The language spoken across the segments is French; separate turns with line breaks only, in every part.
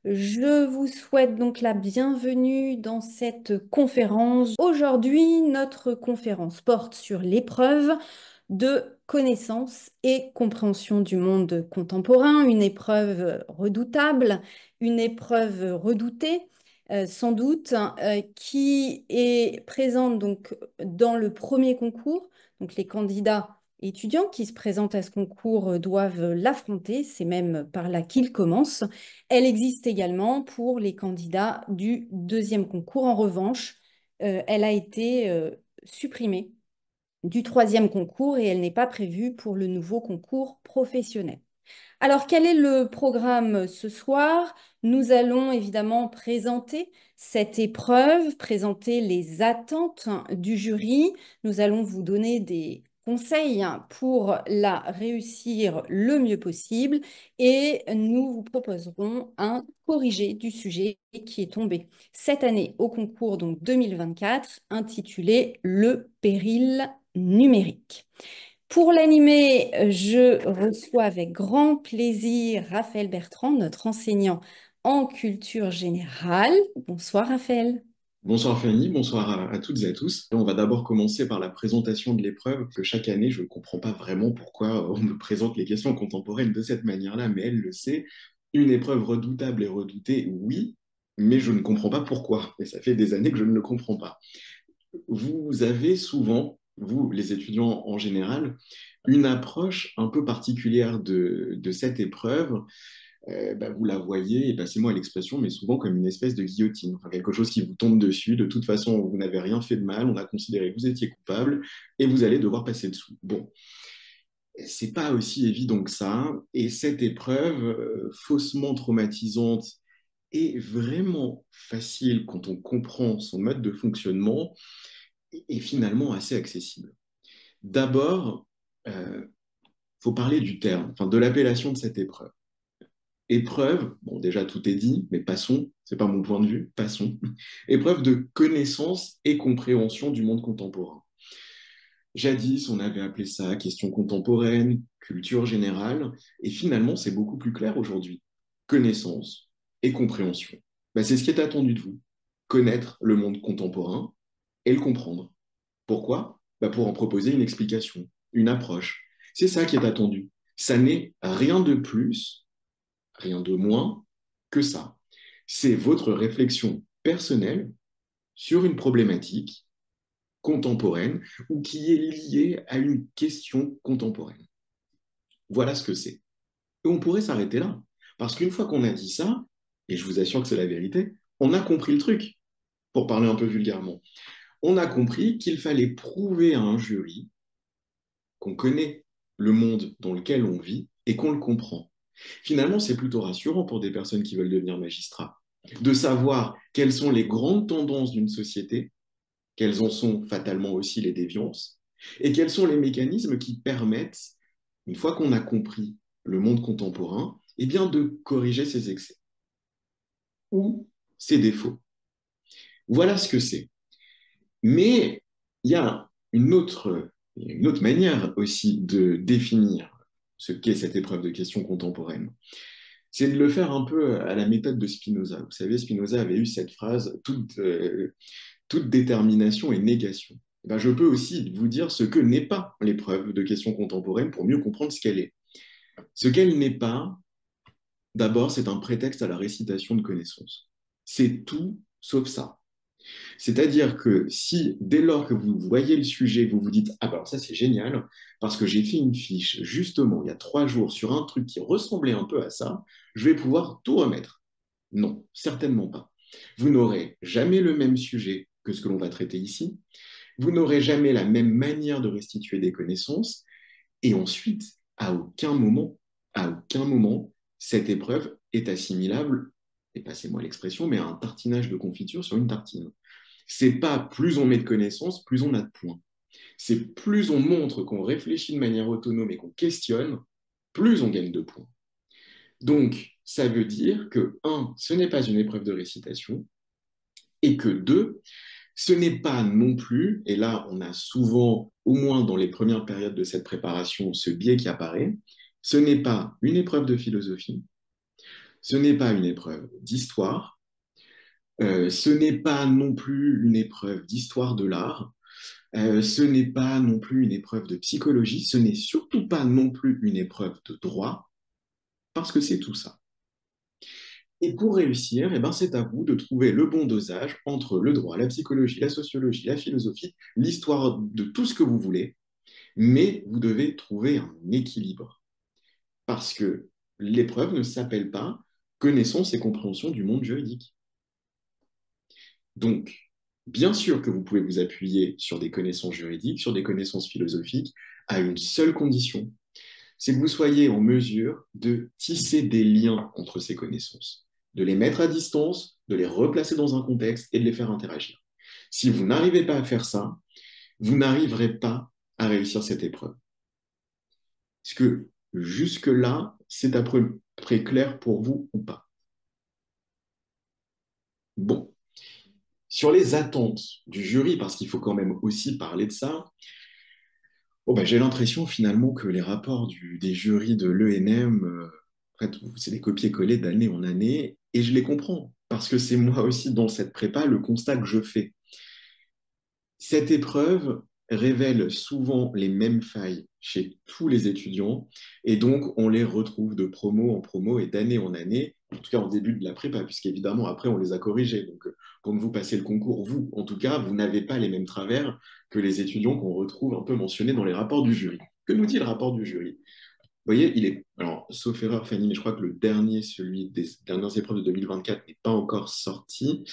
Je vous souhaite donc la bienvenue dans cette conférence. Aujourd'hui, notre conférence porte sur l'épreuve de connaissance et compréhension du monde contemporain, une épreuve redoutable, une épreuve redoutée, sans doute, qui est présente donc dans le premier concours. Donc les candidats étudiants qui se présentent à ce concours doivent l'affronter, c'est même par là qu'ils commencent. Elle existe également pour les candidats du deuxième concours. En revanche, elle a été supprimée du troisième concours et elle n'est pas prévue pour le nouveau concours professionnel. Alors, quel est le programme ce soir? Nous allons évidemment présenter cette épreuve, présenter les attentes du jury. Nous allons vous donner des conseils pour la réussir le mieux possible et nous vous proposerons un corrigé du sujet qui est tombé cette année au concours donc 2024 intitulé Le péril numérique. Pour l'animer, je reçois avec grand plaisir Raphaël Bertrand, notre enseignant en culture générale. Bonsoir Raphaël.
Bonsoir Fanny, bonsoir à toutes et à tous. On va d'abord commencer par la présentation de l'épreuve, que chaque année, je ne comprends pas vraiment pourquoi on me présente les questions contemporaines de cette manière-là, mais elle le sait. Une épreuve redoutable et redoutée, oui, mais je ne comprends pas pourquoi. Et ça fait des années que je ne le comprends pas. Vous avez souvent, vous, les étudiants en général, une approche un peu particulière de cette épreuve. Vous la voyez, et passez-moi l'expression, mais souvent comme une espèce de guillotine, enfin, quelque chose qui vous tombe dessus. De toute façon, vous n'avez rien fait de mal, on a considéré que vous étiez coupable et vous allez devoir passer dessous. Bon, c'est pas aussi évident que ça. Et cette épreuve, faussement traumatisante et vraiment facile quand on comprend son mode de fonctionnement, est finalement assez accessible. D'abord, il faut parler du terme, enfin de l'appellation de cette épreuve. Épreuve, bon déjà tout est dit, mais passons, c'est pas mon point de vue, passons. Épreuve de connaissance et compréhension du monde contemporain. Jadis, on avait appelé ça question contemporaine, culture générale, et finalement, c'est beaucoup plus clair aujourd'hui. Connaissance et compréhension. C'est ce qui est attendu de vous. Connaître le monde contemporain et le comprendre. Pourquoi? Pour en proposer une explication, une approche. C'est ça qui est attendu. Ça n'est rien de plus, rien de moins que ça. C'est votre réflexion personnelle sur une problématique contemporaine ou qui est liée à une question contemporaine. Voilà ce que c'est. Et on pourrait s'arrêter là. Parce qu'une fois qu'on a dit ça, et je vous assure que c'est la vérité, on a compris le truc, pour parler un peu vulgairement. On a compris qu'il fallait prouver à un jury qu'on connaît le monde dans lequel on vit et qu'on le comprend. Finalement, c'est plutôt rassurant pour des personnes qui veulent devenir magistrats, de savoir quelles sont les grandes tendances d'une société, quelles en sont fatalement aussi les déviances, et quels sont les mécanismes qui permettent, une fois qu'on a compris le monde contemporain, eh bien de corriger ses excès ou ses défauts. Voilà ce que c'est. Mais il y a une autre manière aussi de définir ce qu'est cette épreuve de questions contemporaines. C'est de le faire un peu à la méthode de Spinoza. Vous savez, Spinoza avait eu cette phrase toute détermination et négation. Je peux aussi vous dire ce que n'est pas l'épreuve de questions contemporaines pour mieux comprendre ce qu'elle est. Ce qu'elle n'est pas, d'abord, c'est un prétexte à la récitation de connaissances. C'est tout sauf ça. C'est-à-dire que si, dès lors que vous voyez le sujet, vous vous dites, ah ben alors ça c'est génial, parce que j'ai fait une fiche justement il y a 3 jours sur un truc qui ressemblait un peu à ça, je vais pouvoir tout remettre. Non, certainement pas. Vous n'aurez jamais le même sujet que ce que l'on va traiter ici, vous n'aurez jamais la même manière de restituer des connaissances, et ensuite, à aucun moment, cette épreuve est assimilable, et passez-moi l'expression, mais à un tartinage de confiture sur une tartine. C'est pas plus on met de connaissances, plus on a de points. C'est plus on montre qu'on réfléchit de manière autonome et qu'on questionne, plus on gagne de points. Donc, ça veut dire que, un, ce n'est pas une épreuve de récitation, et que deux, ce n'est pas non plus, et là on a souvent, au moins dans les premières périodes de cette préparation, ce biais qui apparaît, ce n'est pas une épreuve de philosophie, Ce n'est pas une épreuve d'histoire, ce n'est pas non plus une épreuve d'histoire de l'art, ce n'est pas non plus une épreuve de psychologie, ce n'est surtout pas non plus une épreuve de droit, parce que c'est tout ça. Et pour réussir, eh ben, c'est à vous de trouver le bon dosage entre le droit, la psychologie, la sociologie, la philosophie, l'histoire de tout ce que vous voulez, mais vous devez trouver un équilibre. Parce que l'épreuve ne s'appelle pas connaissance et compréhension du monde juridique. Donc, bien sûr que vous pouvez vous appuyer sur des connaissances juridiques, sur des connaissances philosophiques, à une seule condition, c'est que vous soyez en mesure de tisser des liens entre ces connaissances, de les mettre à distance, de les replacer dans un contexte et de les faire interagir. Si vous n'arrivez pas à faire ça, vous n'arriverez pas à réussir cette épreuve. Est-ce que jusque-là, c'est à peu près clair pour vous ou pas? Bon, sur les attentes du jury, parce qu'il faut quand même aussi parler de ça, oh bah, j'ai l'impression finalement que les rapports des jurys de l'ENM, en fait, c'est des copier-coller d'année en année, et je les comprends, parce que c'est moi aussi dans cette prépa le constat que je fais. Cette épreuve révèle souvent les mêmes failles chez tous les étudiants, et donc on les retrouve de promo en promo et d'année en année, en tout cas en début de la prépa, puisqu'évidemment après on les a corrigés. Donc quand vous passez le concours, vous, en tout cas, vous n'avez pas les mêmes travers que les étudiants qu'on retrouve un peu mentionnés dans les rapports du jury. Que nous dit le rapport du jury? Vous voyez, il est, alors, sauf erreur, Fanny, mais je crois que le dernier, celui des dernières épreuves de 2024, n'est pas encore sorti.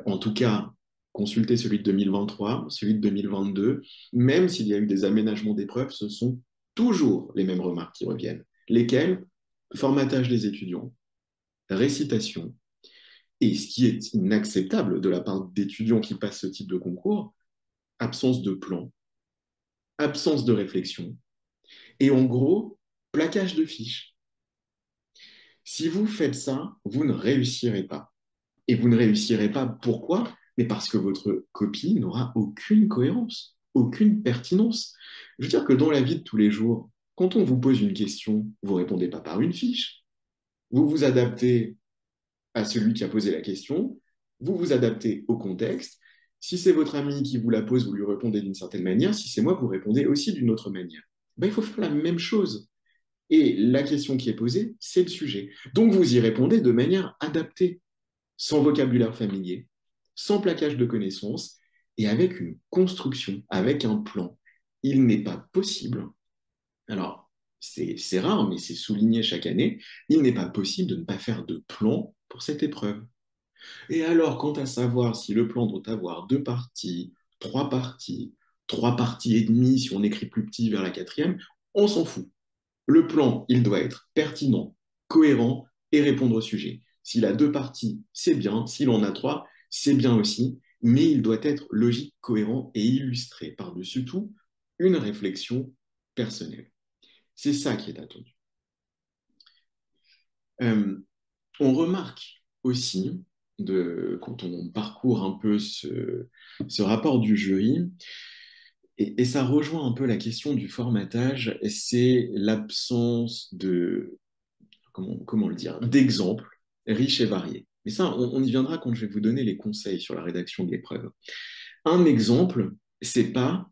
En tout cas, consultez celui de 2023, celui de 2022. Même s'il y a eu des aménagements d'épreuves, ce sont toujours les mêmes remarques qui reviennent. Lesquelles? Formatage des étudiants, récitation, et ce qui est inacceptable de la part d'étudiants qui passent ce type de concours, absence de plan, absence de réflexion, et en gros, plaquage de fiches. Si vous faites ça, vous ne réussirez pas. Et vous ne réussirez pas, pourquoi? Mais parce que votre copie n'aura aucune cohérence, aucune pertinence. Je veux dire que dans la vie de tous les jours, quand on vous pose une question, vous ne répondez pas par une fiche. Vous vous adaptez à celui qui a posé la question, vous vous adaptez au contexte. Si c'est votre ami qui vous la pose, vous lui répondez d'une certaine manière. Si c'est moi, vous répondez aussi d'une autre manière. Ben, il faut faire la même chose. Et la question qui est posée, c'est le sujet. Donc vous y répondez de manière adaptée, sans vocabulaire familier, sans plaquage de connaissances et avec une construction, avec un plan. Il n'est pas possible, alors c'est rare, mais c'est souligné chaque année, il n'est pas possible de ne pas faire de plan pour cette épreuve. Et alors, quant à savoir si le plan doit avoir trois parties et demie si on écrit plus petit vers la quatrième, on s'en fout. Le plan, il doit être pertinent, cohérent et répondre au sujet. S'il a deux parties, c'est bien. S'il en a trois, c'est bien aussi. Mais il doit être logique, cohérent et illustré par-dessus tout une réflexion personnelle. C'est ça qui est attendu. Euh, on remarque aussi, quand on parcourt un peu ce rapport du jury, et ça rejoint un peu la question du formatage, c'est l'absence de, comment le dire, d'exemples riches et variés. Mais ça, on y viendra quand je vais vous donner les conseils sur la rédaction de l'épreuve. Un exemple, c'est pas,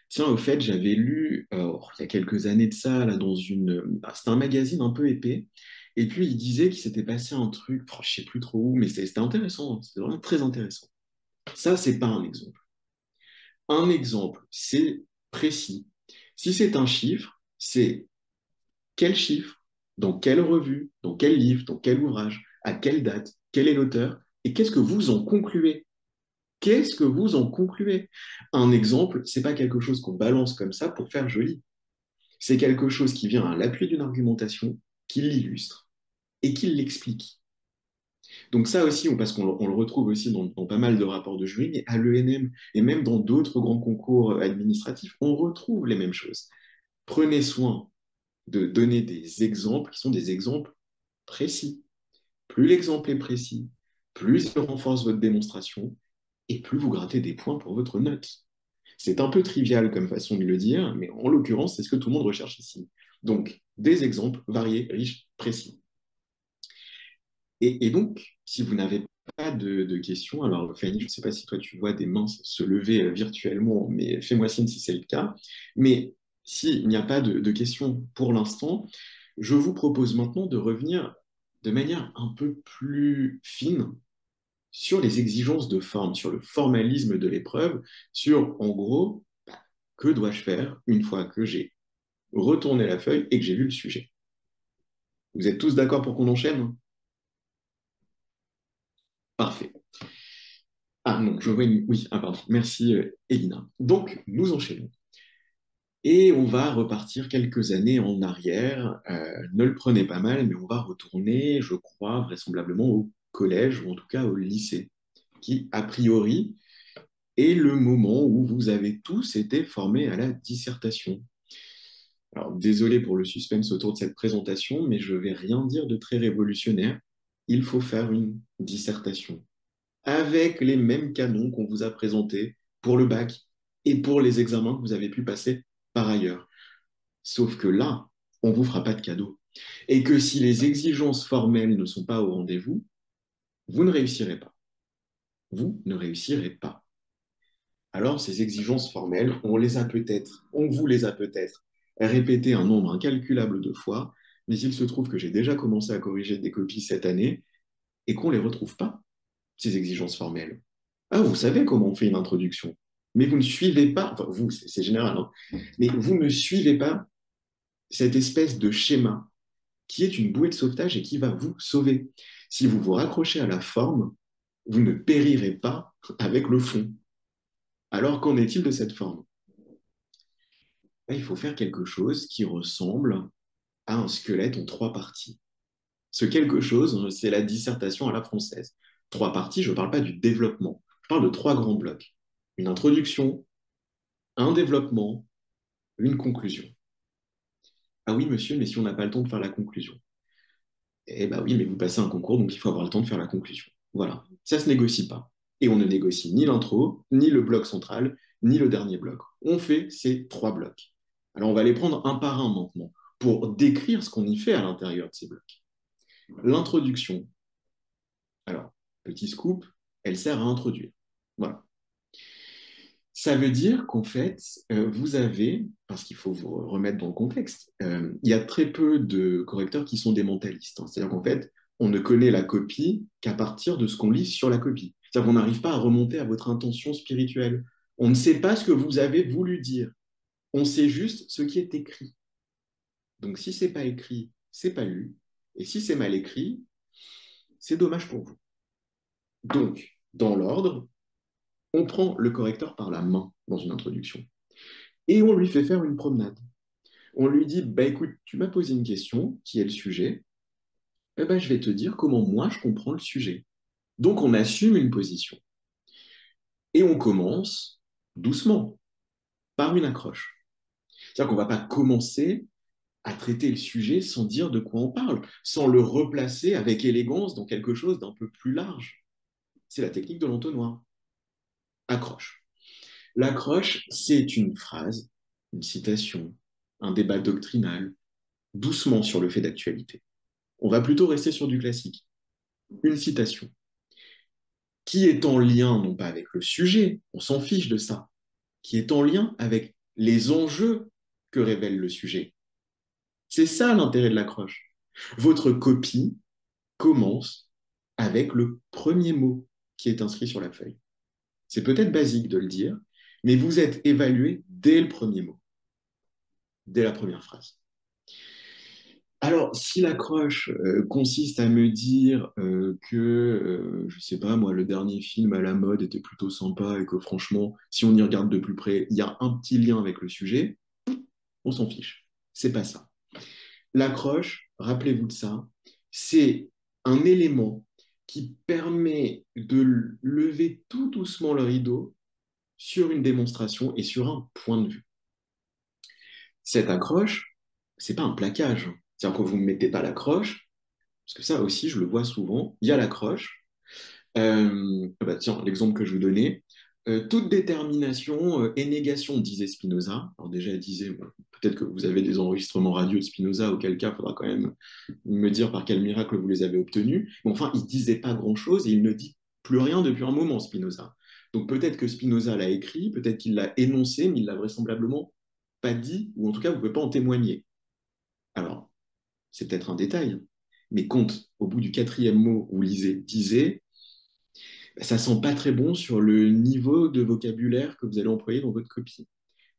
tiens, au fait, j'avais lu, il y a quelques années de ça, là, c'était un magazine un peu épais, et puis il disait qu'il s'était passé un truc, je sais plus trop où, mais c'était intéressant, c'était vraiment très intéressant. Ça, c'est pas un exemple. Un exemple, c'est précis. Si c'est un chiffre, c'est quel chiffre, dans quelle revue, dans quel livre, dans quel ouvrage, à quelle date, quel est l'auteur, et qu'est-ce que vous en concluez? Qu'est-ce que vous en concluez? Un exemple, c'est pas quelque chose qu'on balance comme ça pour faire joli. C'est quelque chose qui vient à l'appui d'une argumentation, qui l'illustre et qui l'explique. Donc ça aussi, parce qu'on le retrouve aussi dans pas mal de rapports de jury, mais à l'ENM et même dans d'autres grands concours administratifs, on retrouve les mêmes choses. Prenez soin de donner des exemples qui sont des exemples précis. Plus l'exemple est précis, plus il renforce votre démonstration et plus vous grattez des points pour votre note. C'est un peu trivial comme façon de le dire, mais en l'occurrence, c'est ce que tout le monde recherche ici. Donc, des exemples variés, riches, précis. Et donc, si vous n'avez pas de questions, alors Fanny, je ne sais pas si toi tu vois des mains se lever virtuellement, mais fais-moi signe si c'est le cas. Mais s'il n'y a pas de questions pour l'instant, je vous propose maintenant de revenir de manière un peu plus fine sur les exigences de forme, sur le formalisme de l'épreuve, sur en gros, bah, que dois-je faire une fois que j'ai retourné la feuille et que j'ai vu le sujet. Vous êtes tous d'accord pour qu'on enchaîne? Parfait. Ah non, je vois une... Oui, ah pardon. Merci, Elina. Donc, nous enchaînons. Et on va repartir quelques années en arrière. Ne le prenez pas mal, mais on va retourner, je crois, vraisemblablement au collège, ou en tout cas au lycée, qui, a priori, est le moment où vous avez tous été formés à la dissertation. Alors, désolé pour le suspense autour de cette présentation, mais je vais rien dire de très révolutionnaire. Il faut faire une dissertation avec les mêmes canons qu'on vous a présentés pour le bac et pour les examens que vous avez pu passer par ailleurs. Sauf que là, on ne vous fera pas de cadeau. Et que si les exigences formelles ne sont pas au rendez-vous, vous ne réussirez pas. Vous ne réussirez pas. Alors, ces exigences formelles, on vous les a peut-être répétées un nombre incalculable de fois, mais il se trouve que j'ai déjà commencé à corriger des copies cette année et qu'on ne les retrouve pas, ces exigences formelles. Ah, vous savez comment on fait une introduction, mais vous ne suivez pas, enfin vous, c'est général, hein, mais vous ne suivez pas cette espèce de schéma qui est une bouée de sauvetage et qui va vous sauver. Si vous vous raccrochez à la forme, vous ne périrez pas avec le fond. Alors qu'en est-il de cette forme? Il faut faire quelque chose qui ressemble à un squelette en trois parties. Ce quelque chose, c'est la dissertation à la française. Trois parties, je ne parle pas du développement, je parle de trois grands blocs. Une introduction, un développement, une conclusion. Ah oui, monsieur, mais si on n'a pas le temps de faire la conclusion. Eh bien oui, mais vous passez un concours, donc il faut avoir le temps de faire la conclusion. Voilà, ça se négocie pas. Et on ne négocie ni l'intro, ni le bloc central, ni le dernier bloc. On fait ces trois blocs. Alors on va les prendre un par un maintenant pour décrire ce qu'on y fait à l'intérieur de ces blocs. L'introduction. Alors, petit scoop, elle sert à introduire. Voilà. Ça veut dire qu'en fait, vous avez, parce qu'il faut vous remettre dans le contexte, il y a très peu de correcteurs qui sont des mentalistes, hein. C'est-à-dire qu'en fait, on ne connaît la copie qu'à partir de ce qu'on lit sur la copie. C'est-à-dire qu'on n'arrive pas à remonter à votre intention spirituelle. On ne sait pas ce que vous avez voulu dire. On sait juste ce qui est écrit. Donc si c'est pas écrit, c'est pas lu. Et si c'est mal écrit, c'est dommage pour vous. Donc, dans l'ordre, on prend le correcteur par la main dans une introduction et on lui fait faire une promenade. On lui dit, bah écoute, tu m'as posé une question, qui est le sujet, eh ben, je vais te dire comment moi je comprends le sujet. Donc on assume une position. Et on commence doucement, par une accroche. C'est-à-dire qu'on ne va pas commencer à traiter le sujet sans dire de quoi on parle, sans le replacer avec élégance dans quelque chose d'un peu plus large. C'est la technique de l'entonnoir. Accroche. L'accroche, c'est une phrase, une citation, un débat doctrinal, doucement sur le fait d'actualité. On va plutôt rester sur du classique. Une citation qui est en lien, non pas avec le sujet, on s'en fiche de ça, qui est en lien avec les enjeux que révèle le sujet. C'est ça l'intérêt de l'accroche. Votre copie commence avec le premier mot qui est inscrit sur la feuille. C'est peut-être basique de le dire, mais vous êtes évalué dès le premier mot, dès la première phrase. Alors, si l'accroche consiste à me dire que, je sais pas, moi, le dernier film à la mode était plutôt sympa et que franchement, si on y regarde de plus près, il y a un petit lien avec le sujet, on s'en fiche. C'est pas ça. L'accroche, rappelez-vous de ça, c'est un élément qui permet de lever tout doucement le rideau sur une démonstration et sur un point de vue. Cette accroche, c'est pas un plaquage. C'est-à-dire que vous ne mettez pas l'accroche, parce que ça aussi, je le vois souvent, il y a l'accroche. Bah, tiens, l'exemple que je vous donnais, Toute détermination est négation, disait Spinoza. Alors déjà, il disait, bon, peut-être que vous avez des enregistrements radio de Spinoza, auquel cas, il faudra quand même me dire par quel miracle vous les avez obtenus. Mais enfin, il disait pas grand-chose et il ne dit plus rien depuis un moment, Spinoza. Donc peut-être que Spinoza l'a écrit, peut-être qu'il l'a énoncé, mais il l'a vraisemblablement pas dit, ou en tout cas, vous ne pouvez pas en témoigner. Alors, c'est peut-être un détail, mais compte, au bout du quatrième mot, vous lisez disait, ça sent pas très bon sur le niveau de vocabulaire que vous allez employer dans votre copie.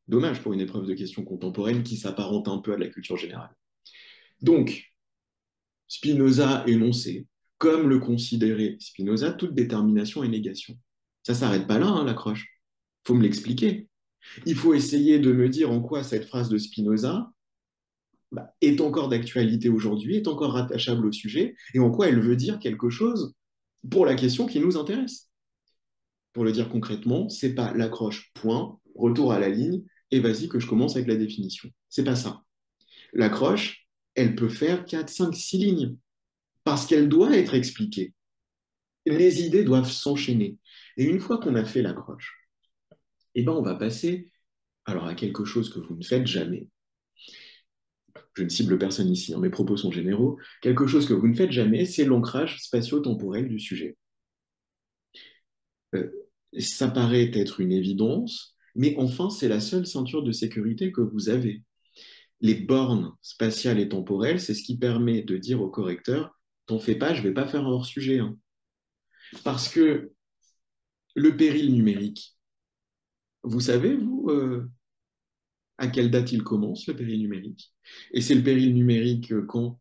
Dommage pour une épreuve de questions contemporaines qui s'apparente un peu à de la culture générale. Donc, Spinoza énonçait, comme le considérait Spinoza, toute détermination et négation. Ça s'arrête pas là, hein, l'accroche. Il faut me l'expliquer. Il faut essayer de me dire en quoi cette phrase de Spinoza est encore d'actualité aujourd'hui, est encore rattachable au sujet, et en quoi elle veut dire quelque chose pour la question qui nous intéresse. Pour le dire concrètement, c'est pas l'accroche point, retour à la ligne, et vas-y que je commence avec la définition. C'est pas ça. L'accroche, elle peut faire 4, 5, 6 lignes, parce qu'elle doit être expliquée. Les idées doivent s'enchaîner. Et une fois qu'on a fait l'accroche, eh ben on va passer alors à quelque chose que vous ne faites jamais. Je ne cible personne ici, hein, mes propos sont généraux. Quelque chose que vous ne faites jamais, c'est l'ancrage spatio-temporel du sujet. Euh, Ça paraît être une évidence, mais enfin, c'est la seule ceinture de sécurité que vous avez. Les bornes spatiales et temporelles, c'est ce qui permet de dire au correcteur, t'en fais pas, je vais pas faire un hors-sujet. Hein. Parce que le péril numérique, vous savez, vous, à quelle date il commence, le péril numérique? Et c'est le péril numérique quand?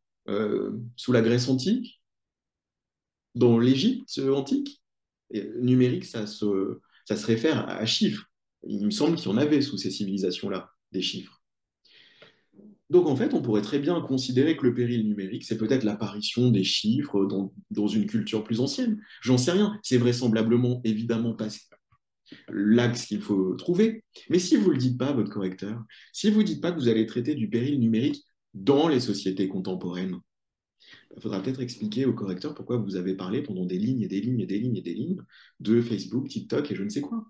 Sous la Grèce antique? Dans l'Égypte antique? Et numérique, ça se réfère à chiffres. Il me semble qu'il y en avait sous ces civilisations-là, des chiffres. Donc en fait, on pourrait très bien considérer que le péril numérique, c'est peut-être l'apparition des chiffres dans une culture plus ancienne. J'en sais rien. C'est vraisemblablement, évidemment, pas l'axe qu'il faut trouver. Mais si vous ne le dites pas, votre correcteur, si vous ne dites pas que vous allez traiter du péril numérique dans les sociétés contemporaines, il faudra peut-être expliquer au correcteur pourquoi vous avez parlé pendant des lignes et des lignes et des lignes et des lignes de Facebook, TikTok et je ne sais quoi.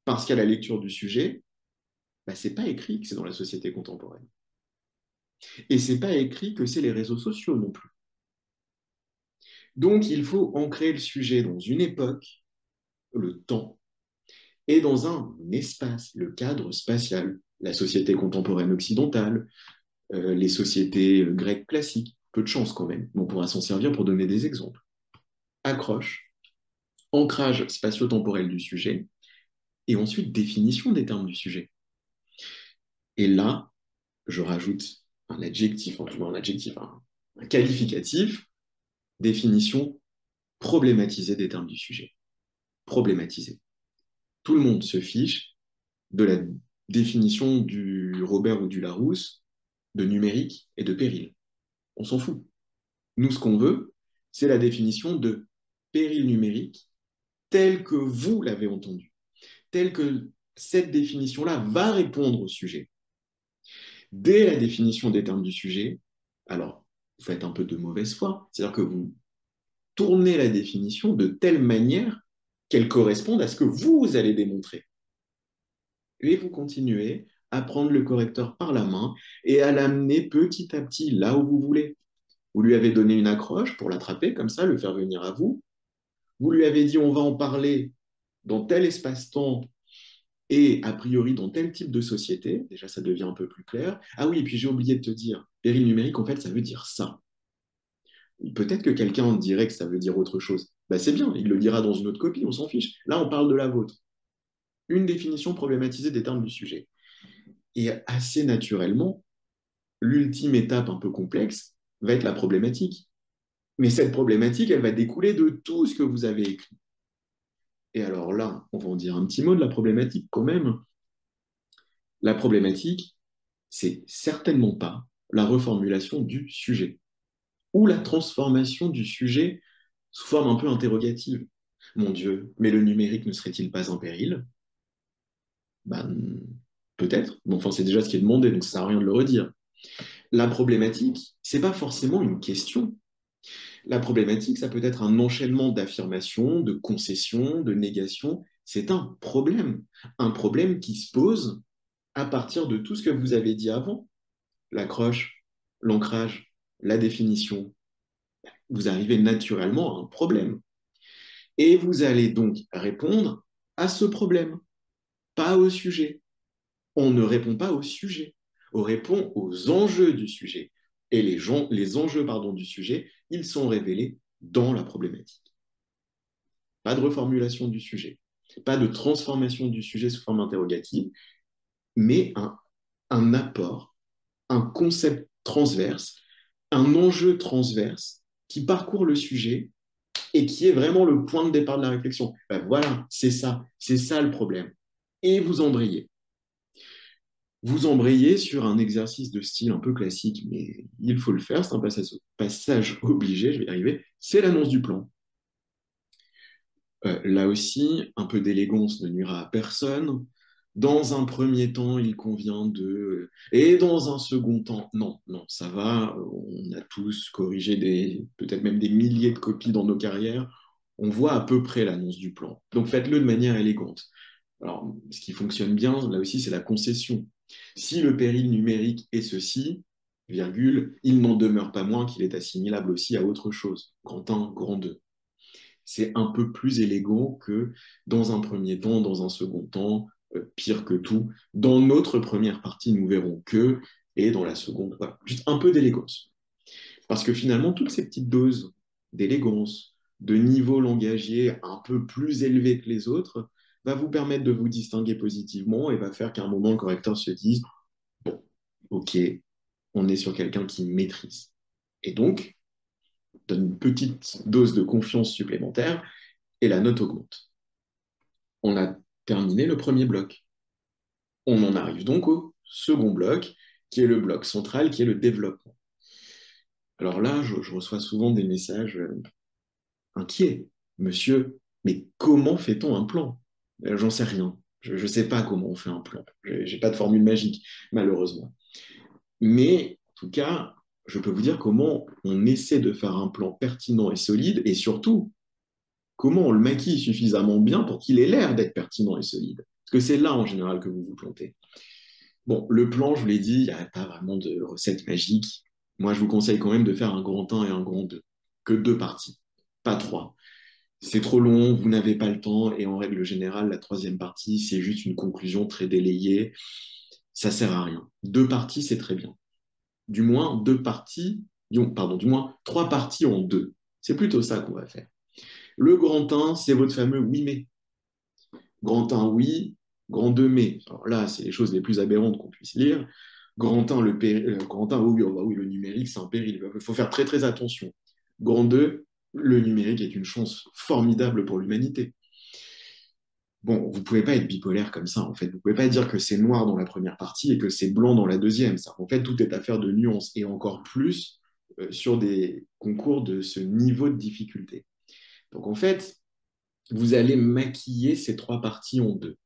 Parce qu'à la lecture du sujet, ce n'est pas écrit que c'est dans la société contemporaine. Et c'est pas écrit que c'est les réseaux sociaux non plus. Donc il faut ancrer le sujet dans une époque, le temps, et dans un espace, le cadre spatial, la société contemporaine occidentale, les sociétés grecques classiques. Peu de chance quand même, mais on pourra s'en servir pour donner des exemples. Accroche, ancrage spatio-temporel du sujet, et ensuite définition des termes du sujet. Et là, je rajoute un adjectif, un qualificatif, définition problématisée des termes du sujet. Problématisée. Tout le monde se fiche de la définition du Robert ou du Larousse de numérique et de péril. On s'en fout. Nous, ce qu'on veut, c'est la définition de péril numérique telle que vous l'avez entendue, telle que cette définition-là va répondre au sujet. Dès la définition des termes du sujet, alors, vous faites un peu de mauvaise foi, c'est-à-dire que vous tournez la définition de telle manière qu'elle corresponde à ce que vous allez démontrer. Et vous continuez à prendre le correcteur par la main et à l'amener petit à petit là où vous voulez. Vous lui avez donné une accroche pour l'attraper, comme ça, le faire venir à vous. Vous lui avez dit on va en parler dans tel espace-temps et a priori dans tel type de société. Déjà, ça devient un peu plus clair. Ah oui, et puis j'ai oublié de te dire, péril numérique, en fait, ça veut dire ça. Peut-être que quelqu'un dirait que ça veut dire autre chose. C'est bien, il le dira dans une autre copie, on s'en fiche. Là, on parle de la vôtre. Une définition problématisée des termes du sujet. Et assez naturellement, l'ultime étape un peu complexe va être la problématique. Mais cette problématique, elle va découler de tout ce que vous avez écrit. Et alors là, on va en dire un petit mot de la problématique quand même. La problématique, c'est certainement pas la reformulation du sujet ou la transformation du sujet sous forme un peu interrogative. Mon Dieu, mais le numérique ne serait-il pas un péril? Ben, peut-être, mais enfin c'est déjà ce qui est demandé, donc ça sert à rien de le redire. La problématique, c'est pas forcément une question. La problématique, ça peut être un enchaînement d'affirmations, de concessions, de négations. c'est un problème qui se pose à partir de tout ce que vous avez dit avant, l'accroche, l'ancrage, la définition. Vous arrivez naturellement à un problème. Et vous allez donc répondre à ce problème, pas au sujet. On ne répond pas au sujet, on répond aux enjeux du sujet. Et les enjeux du sujet, ils sont révélés dans la problématique. Pas de reformulation du sujet, pas de transformation du sujet sous forme interrogative, mais un apport, un concept transverse, un enjeu transverse qui parcourt le sujet et qui est vraiment le point de départ de la réflexion. Ben voilà, c'est ça le problème. Et vous embrayez. Vous embrayez sur un exercice de style un peu classique, mais il faut le faire, c'est un passage obligé, je vais y arriver, c'est l'annonce du plan. Là aussi, un peu d'élégance ne nuira à personne. Dans un premier temps, il convient de... Et dans un second temps, non, non, ça va. On a tous corrigé peut-être même des milliers de copies dans nos carrières. On voit à peu près l'annonce du plan. Donc faites-le de manière élégante. Alors, ce qui fonctionne bien, là aussi, c'est la concession. Si le péril numérique est ceci, virgule, il n'en demeure pas moins qu'il est assimilable aussi à autre chose. Grand 1, grand 2. C'est un peu plus élégant que dans un premier temps, dans un second temps, pire que tout. Dans notre première partie, nous verrons que, et dans la seconde, voilà, juste un peu d'élégance. Parce que finalement, toutes ces petites doses d'élégance, de niveau langagier un peu plus élevé que les autres, va vous permettre de vous distinguer positivement et va faire qu'à un moment, le correcteur se dise, bon, ok, on est sur quelqu'un qui maîtrise. Et donc, donne une petite dose de confiance supplémentaire et la note augmente. On a terminé le premier bloc. On en arrive donc au second bloc, qui est le bloc central, qui est le développement. Alors là, je reçois souvent des messages inquiets. Monsieur, mais comment fait-on un plan? J'en sais rien. Je ne sais pas comment on fait un plan. Je n'ai pas de formule magique, malheureusement. Mais en tout cas, je peux vous dire comment on essaie de faire un plan pertinent et solide, et surtout, comment on le maquille suffisamment bien pour qu'il ait l'air d'être pertinent et solide. Parce que c'est là, en général, que vous vous plantez. Bon, le plan, je vous l'ai dit, il n'y a pas vraiment de recette magique. Moi, je vous conseille quand même de faire un grand 1 et un grand 2. Que deux parties, pas trois. C'est trop long, vous n'avez pas le temps, et en règle générale, la troisième partie, c'est juste une conclusion très délayée. Ça sert à rien. Deux parties, c'est très bien. Du moins, du moins, trois parties en deux. C'est plutôt ça qu'on va faire. Le grand 1, c'est votre fameux oui mais. Grand 1, oui. Grand 2, mais. Alors là, c'est les choses les plus aberrantes qu'on puisse lire. Grand 1, grand 1 oui, oh bah oui, le numérique, c'est un péril. Il faut faire très, très attention. Grand 2, le numérique est une chance formidable pour l'humanité. Bon, vous ne pouvez pas être bipolaire comme ça, en fait. Vous ne pouvez pas dire que c'est noir dans la première partie et que c'est blanc dans la deuxième. Ça. En fait, tout est affaire de nuances et encore plus sur des concours de ce niveau de difficulté. Donc, en fait, vous allez maquiller ces trois parties en deux.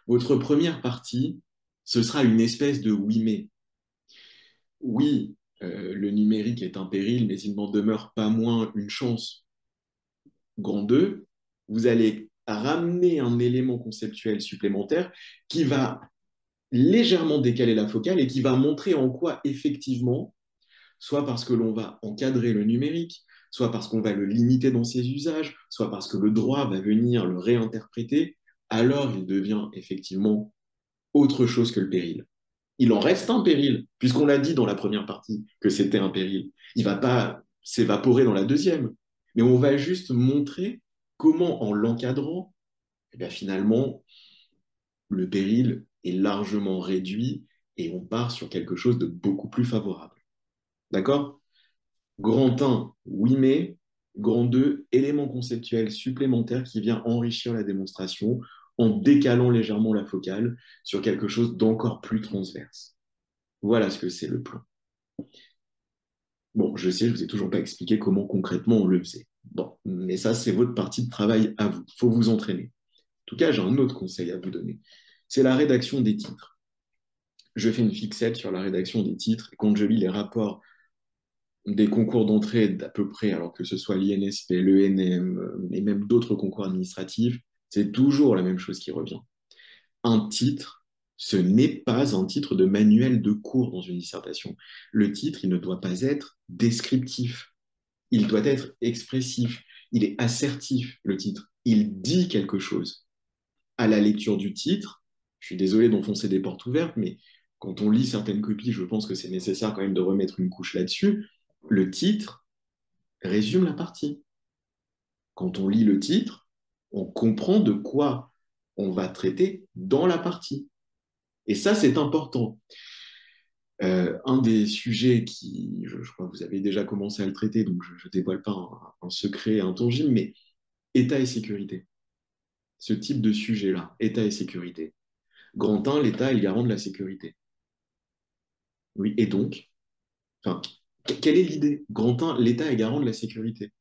Votre première partie, ce sera une espèce de oui mais. Oui, le numérique est un péril, mais il n'en demeure pas moins une chance. Grand 2, vous allez ramener un élément conceptuel supplémentaire qui va légèrement décaler la focale et qui va montrer en quoi effectivement, soit parce que l'on va encadrer le numérique, soit parce qu'on va le limiter dans ses usages, soit parce que le droit va venir le réinterpréter, alors il devient effectivement autre chose que le péril. Il en reste un péril, puisqu'on l'a dit dans la première partie que c'était un péril. Il ne va pas s'évaporer dans la deuxième, mais on va juste montrer comment, en l'encadrant, eh bien, finalement, le péril est largement réduit et on part sur quelque chose de beaucoup plus favorable. D'accord? Grand 1, oui mais. Grand 2, élément conceptuel supplémentaire qui vient enrichir la démonstration en décalant légèrement la focale sur quelque chose d'encore plus transverse. Voilà ce que c'est le plan. Bon, je sais, je ne vous ai toujours pas expliqué comment concrètement on le faisait. Bon, mais ça, c'est votre partie de travail à vous. Il faut vous entraîner. En tout cas, j'ai un autre conseil à vous donner. C'est la rédaction des titres. Je fais une fixette sur la rédaction des titres et quand je lis les rapports des concours d'entrée d'à peu près, alors que ce soit l'INSP, l'ENM et même d'autres concours administratifs, C'est toujours la même chose qui revient. Un titre, ce n'est pas un titre de manuel de cours dans une dissertation. Le titre, il ne doit pas être descriptif. Il doit être expressif. Il est assertif, le titre. Il dit quelque chose. À la lecture du titre, je suis désolé d'enfoncer des portes ouvertes, mais quand on lit certaines copies, je pense que c'est nécessaire quand même de remettre une couche là-dessus. Le titre résume la partie. Quand on lit le titre, on comprend de quoi on va traiter dans la partie. Et ça, c'est important. Un des sujets qui, je crois que vous avez déjà commencé à le traiter, donc je ne dévoile pas un secret intangible, mais État et sécurité. Ce type de sujet-là, État et sécurité. Grand 1, l'État est le garant de la sécurité. Oui, et donc, enfin, quelle est l'idée? Grand 1, l'État est garant de la sécurité.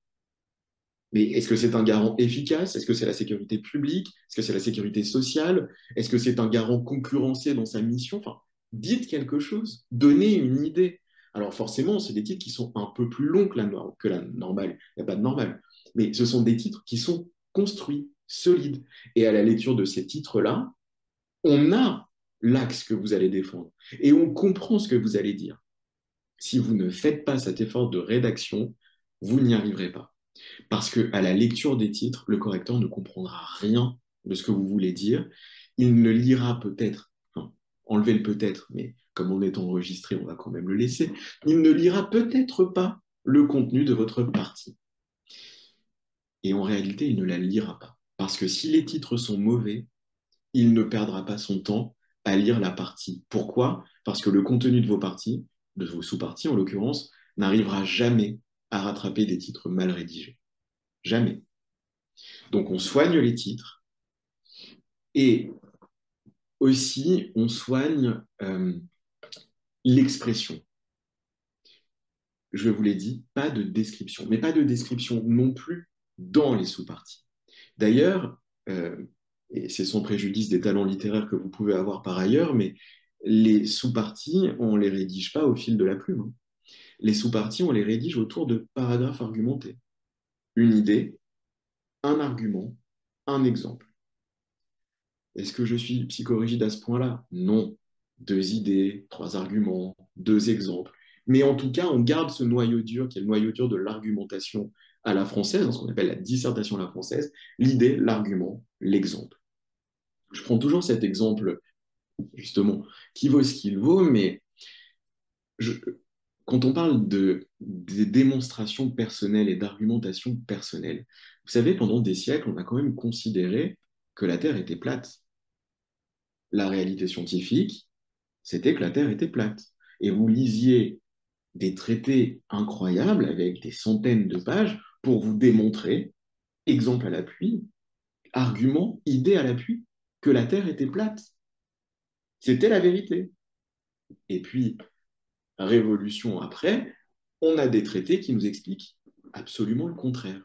Mais est-ce que c'est un garant efficace? Est-ce que c'est la sécurité publique? Est-ce que c'est la sécurité sociale? Est-ce que c'est un garant concurrencé dans sa mission? Enfin, dites quelque chose, donnez une idée. Alors forcément, c'est des titres qui sont un peu plus longs que la normale. Il n'y a pas de normale. Mais ce sont des titres qui sont construits, solides. Et à la lecture de ces titres-là, on a l'axe que vous allez défendre. Et on comprend ce que vous allez dire. Si vous ne faites pas cet effort de rédaction, vous n'y arriverez pas. Parce qu'à la lecture des titres, le correcteur ne comprendra rien de ce que vous voulez dire. Il ne lira peut-être, enfin, enlevez le peut-être, mais comme on est enregistré, on va quand même le laisser. Il ne lira peut-être pas le contenu de votre partie. Et en réalité, il ne la lira pas. Parce que si les titres sont mauvais, il ne perdra pas son temps à lire la partie. Pourquoi? Parce que le contenu de vos parties, de vos sous-parties en l'occurrence, n'arrivera jamais à rattraper des titres mal rédigés. Jamais. Donc on soigne les titres et aussi on soigne l'expression. Je vous l'ai dit, pas de description, mais pas de description non plus dans les sous-parties. D'ailleurs, et c'est sans préjudice des talents littéraires que vous pouvez avoir par ailleurs, mais les sous-parties, on ne les rédige pas au fil de la plume, hein. Les sous-parties, on les rédige autour de paragraphes argumentés. Une idée, un argument, un exemple. Est-ce que je suis psychorigide à ce point-là? Non. Deux idées, trois arguments, deux exemples. Mais en tout cas, on garde ce noyau dur qui est le noyau dur de l'argumentation à la française, ce qu'on appelle la dissertation à la française, l'idée, l'argument, l'exemple. Je prends toujours cet exemple, justement, qui vaut ce qu'il vaut, mais je, quand on parle de démonstration personnelle et d'argumentation personnelle, vous savez, pendant des siècles, on a quand même considéré que la Terre était plate. La réalité scientifique, c'était que la Terre était plate. Et vous lisiez des traités incroyables avec des centaines de pages pour vous démontrer, exemple à l'appui, argument, idée à l'appui, que la Terre était plate. C'était la vérité. Et puis, révolution après, on a des traités qui nous expliquent absolument le contraire.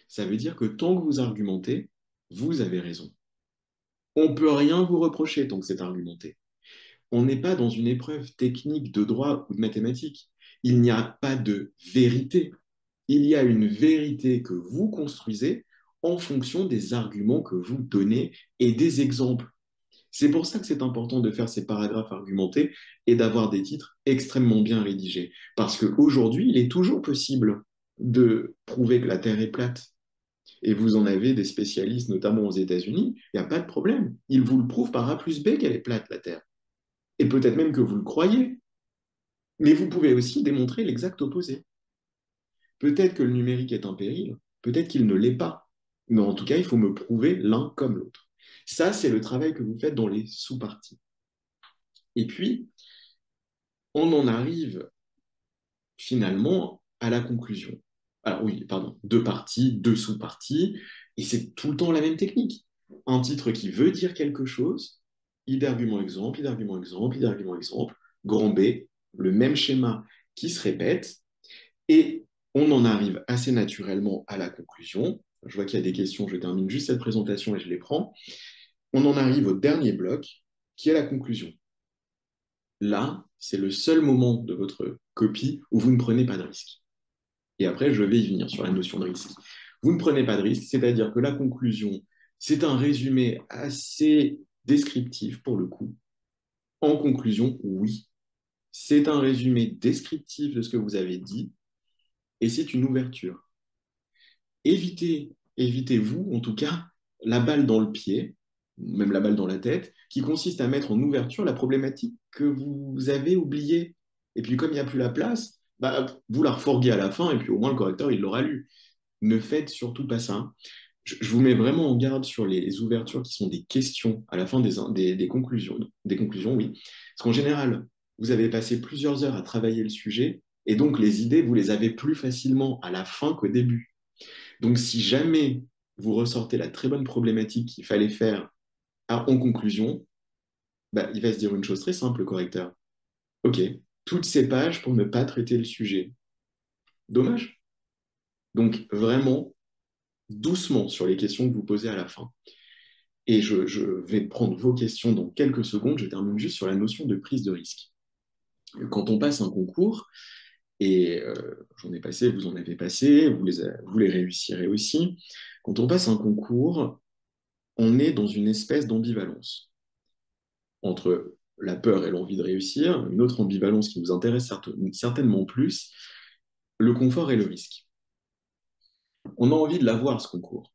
Ça veut dire que tant que vous argumentez, vous avez raison. On ne peut rien vous reprocher tant que c'est argumenté. On n'est pas dans une épreuve technique de droit ou de mathématiques. Il n'y a pas de vérité. Il y a une vérité que vous construisez en fonction des arguments que vous donnez et des exemples. C'est pour ça que c'est important de faire ces paragraphes argumentés et d'avoir des titres extrêmement bien rédigés. Parce qu'aujourd'hui, il est toujours possible de prouver que la Terre est plate. Et vous en avez des spécialistes, notamment aux États-Unis, il n'y a pas de problème. Ils vous le prouvent par A plus B qu'elle est plate, la Terre. Et peut-être même que vous le croyez. Mais vous pouvez aussi démontrer l'exact opposé. Peut-être que le numérique est un péril, peut-être qu'il ne l'est pas. Mais en tout cas, il faut me prouver l'un comme l'autre. Ça, c'est le travail que vous faites dans les sous-parties. Et puis, on en arrive finalement à la conclusion. Alors oui, pardon, deux parties, deux sous-parties, et c'est tout le temps la même technique. Un titre qui veut dire quelque chose, idée, argument, exemple, idée, argument, exemple, idée, argument, exemple, grand B, le même schéma qui se répète, et on en arrive assez naturellement à la conclusion. Je vois qu'il y a des questions, je termine juste cette présentation et je les prends. On en arrive au dernier bloc, qui est la conclusion. Là, c'est le seul moment de votre copie où vous ne prenez pas de risque. Et après, je vais y venir sur la notion de risque. Vous ne prenez pas de risque, c'est-à-dire que la conclusion, c'est un résumé assez descriptif pour le coup. En conclusion, oui, c'est un résumé descriptif de ce que vous avez dit et c'est une ouverture. Évitez-vous, en tout cas, la balle dans le pied, même la balle dans la tête, qui consiste à mettre en ouverture la problématique que vous avez oubliée. Et puis, comme il n'y a plus la place, bah, vous la refourguez à la fin, et puis au moins le correcteur, il l'aura lu. Ne faites surtout pas ça. Je vous mets vraiment en garde sur les ouvertures qui sont des questions à la fin des conclusions, oui. Parce qu'en général, vous avez passé plusieurs heures à travailler le sujet, et donc les idées, vous les avez plus facilement à la fin qu'au début. Donc, si jamais vous ressortez la très bonne problématique qu'il fallait faire en conclusion, bah, il va se dire une chose très simple, le correcteur. OK, toutes ces pages pour ne pas traiter le sujet. Dommage. Donc, vraiment, doucement sur les questions que vous posez à la fin. Et je vais prendre vos questions dans quelques secondes. Je termine juste sur la notion de prise de risque. Quand on passe un concours, et j'en ai passé, vous en avez passé, vous les réussirez aussi. Quand on passe un concours, on est dans une espèce d'ambivalence entre la peur et l'envie de réussir, une autre ambivalence qui nous intéresse certainement plus, le confort et le risque. On a envie de l'avoir, ce concours.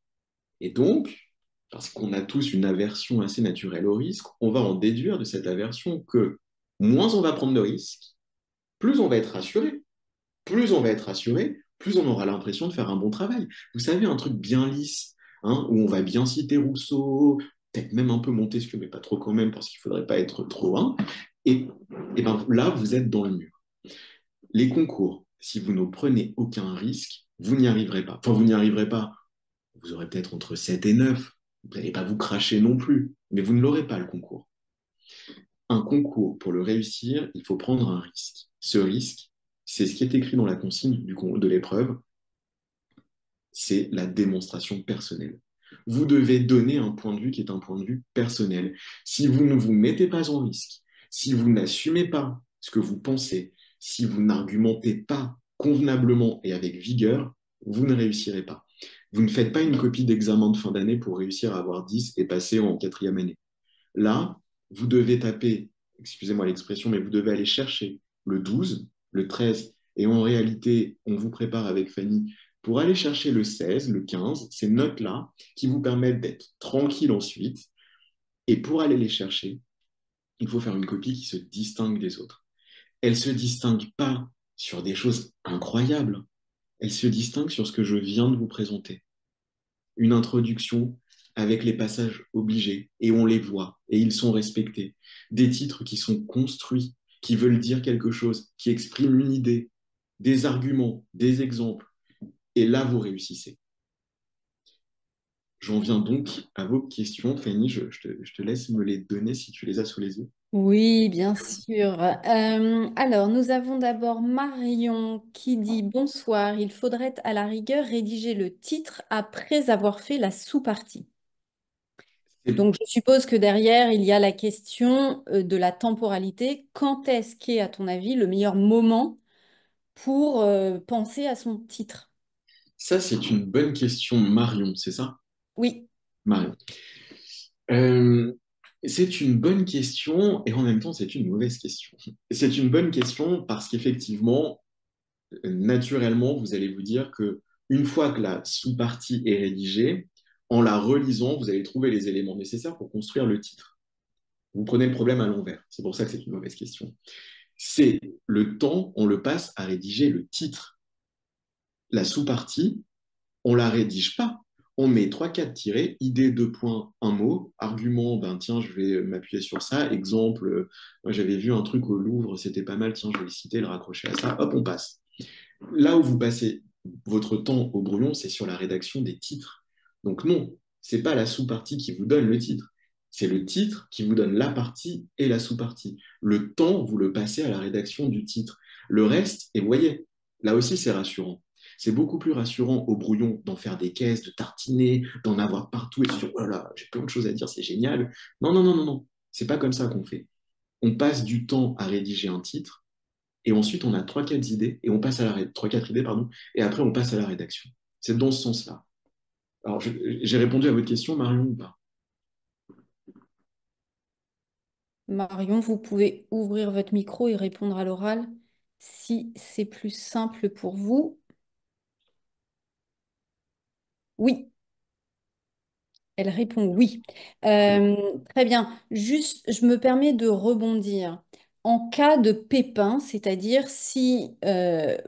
Et donc, parce qu'on a tous une aversion assez naturelle au risque, on va en déduire de cette aversion que moins on va prendre de risques, plus on va être rassuré. Plus on va être rassuré, plus on aura l'impression de faire un bon travail. Vous savez, un truc bien lisse, hein, où on va bien citer Rousseau, peut-être même un peu Montesquieu, mais pas trop quand même, parce qu'il ne faudrait pas être trop. Hein, et ben là, vous êtes dans le mur. Les concours, si vous ne prenez aucun risque, vous n'y arriverez pas. Enfin, vous n'y arriverez pas. Vous aurez peut-être entre 7 et 9. Vous n'allez pas vous cracher non plus, mais vous ne l'aurez pas, le concours. Un concours, pour le réussir, il faut prendre un risque. Ce risque, c'est ce qui est écrit dans la consigne de l'épreuve, c'est la démonstration personnelle. Vous devez donner un point de vue qui est un point de vue personnel. Si vous ne vous mettez pas en risque, si vous n'assumez pas ce que vous pensez, si vous n'argumentez pas convenablement et avec vigueur, vous ne réussirez pas. Vous ne faites pas une copie d'examen de fin d'année pour réussir à avoir 10 et passer en quatrième année. Là, vous devez taper, excusez-moi l'expression, mais vous devez aller chercher le 12, le 13, et en réalité, on vous prépare avec Fanny pour aller chercher le 16, le 15, ces notes-là qui vous permettent d'être tranquille ensuite. Et pour aller les chercher, il faut faire une copie qui se distingue des autres. Elle ne se distingue pas sur des choses incroyables. Elle se distingue sur ce que je viens de vous présenter. Une introduction avec les passages obligés, et on les voit, et ils sont respectés. Des titres qui sont construits, qui veulent dire quelque chose, qui expriment une idée, des arguments, des exemples, et là, vous réussissez. J'en viens donc à vos questions. Fanny, je te laisse me les donner si tu les as sous les yeux.
Oui, bien sûr. Alors, nous avons d'abord Marion qui dit bonsoir. Il faudrait à la rigueur rédiger le titre après avoir fait la sous-partie. Donc, je suppose que derrière, il y a la question de la temporalité. Quand est-ce qu'est, à ton avis, le meilleur moment pour penser à son titre?
Ça, c'est une bonne question, Marion, c'est ça?
Oui.
Marion. Euh, c'est une bonne question et en même temps, c'est une mauvaise question. C'est une bonne question parce qu'effectivement, naturellement, vous allez vous dire que une fois que la sous-partie est rédigée, en la relisant, vous allez trouver les éléments nécessaires pour construire le titre. Vous prenez le problème à l'envers. C'est pour ça que c'est une mauvaise question. C'est le temps, on le passe à rédiger le titre. La sous-partie, on la rédige pas. On met trois quatre tirets, idée, deux points, un mot, argument, ben tiens, je vais m'appuyer sur ça, exemple, moi j'avais vu un truc au Louvre, c'était pas mal, tiens, je vais le citer, le raccrocher à ça, hop, on passe. Là où vous passez votre temps au brouillon, c'est sur la rédaction des titres. Donc non, c'est pas la sous-partie qui vous donne le titre. C'est le titre qui vous donne la partie et la sous-partie. Le temps, vous le passez à la rédaction du titre. Le reste, et vous voyez, là aussi c'est rassurant. C'est beaucoup plus rassurant au brouillon d'en faire des caisses, de tartiner, d'en avoir partout et de se dire, oh là là, j'ai plein de choses à dire, c'est génial. Non, non, non, non, non. C'est pas comme ça qu'on fait. On passe du temps à rédiger un titre et ensuite, on a trois, quatre idées, et on passe à la trois, quatre idées, pardon, et après, on passe à la rédaction. C'est dans ce sens-là. Alors, j'ai répondu à votre question, Marion, ou pas?
Marion, vous pouvez ouvrir votre micro et répondre à l'oral si c'est plus simple pour vous. Oui, elle répond oui.
Très bien.
Euh, Très bien. Juste, je me permets de rebondir. En cas de pépin, c'est-à-dire si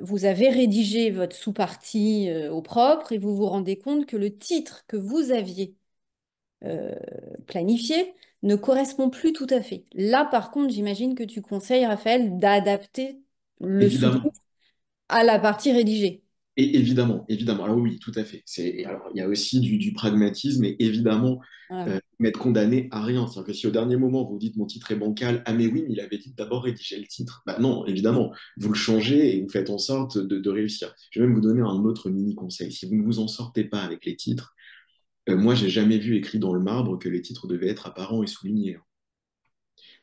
vous avez rédigé votre sous-partie au propre et vous vous rendez compte que le titre que vous aviez euh, planifié ne correspond plus tout à fait. Là, par contre, j'imagine que tu conseilles, Raphaël, d'adapter le
Évidemment.
sous-titre à la partie rédigée.
Et évidemment, évidemment. Alors oui, tout à fait. Alors, il y a aussi du pragmatisme et évidemment,
Voilà.
m'être condamné à rien. C'est-à-dire que si au dernier moment, vous dites mon titre est bancal, ah mais oui, mais il avait dit d'abord rédiger le titre. Bah non, évidemment, vous le changez et vous faites en sorte de réussir. Je vais même vous donner un autre mini conseil. Si vous ne vous en sortez pas avec les titres, moi, j'ai jamais vu écrit dans le marbre que les titres devaient être apparents et soulignés.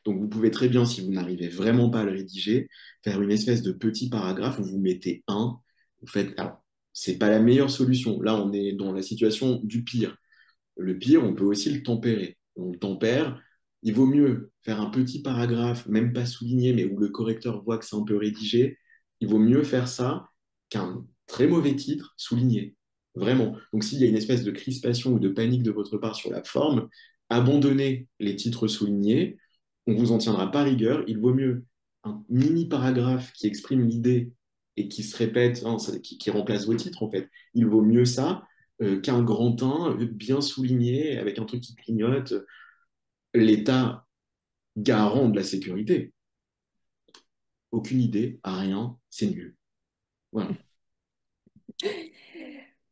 Donc, vous pouvez très bien, si vous n'arrivez vraiment pas à le rédiger, faire une espèce de petit paragraphe où vous mettez un. Vous faites. Alors, c'est pas la meilleure solution. Là, on est dans la situation du pire. Le pire, on peut aussi le tempérer. On le tempère. Il vaut mieux faire un petit paragraphe, même pas souligné, mais où le correcteur voit que c'est un peu rédigé. Il vaut mieux faire ça qu'un très mauvais titre souligné. Vraiment. Donc, s'il y a une espèce de crispation ou de panique de votre part sur la forme, abandonnez les titres soulignés. On ne vous en tiendra pas rigueur. Il vaut mieux un mini paragraphe qui exprime l'idée et qui se répète, hein, qui remplace vos titres, en fait. Il vaut mieux ça qu'un grand 1 bien souligné avec un truc qui clignote, l'État garant de la sécurité. Aucune idée, à rien, c'est nul. Voilà.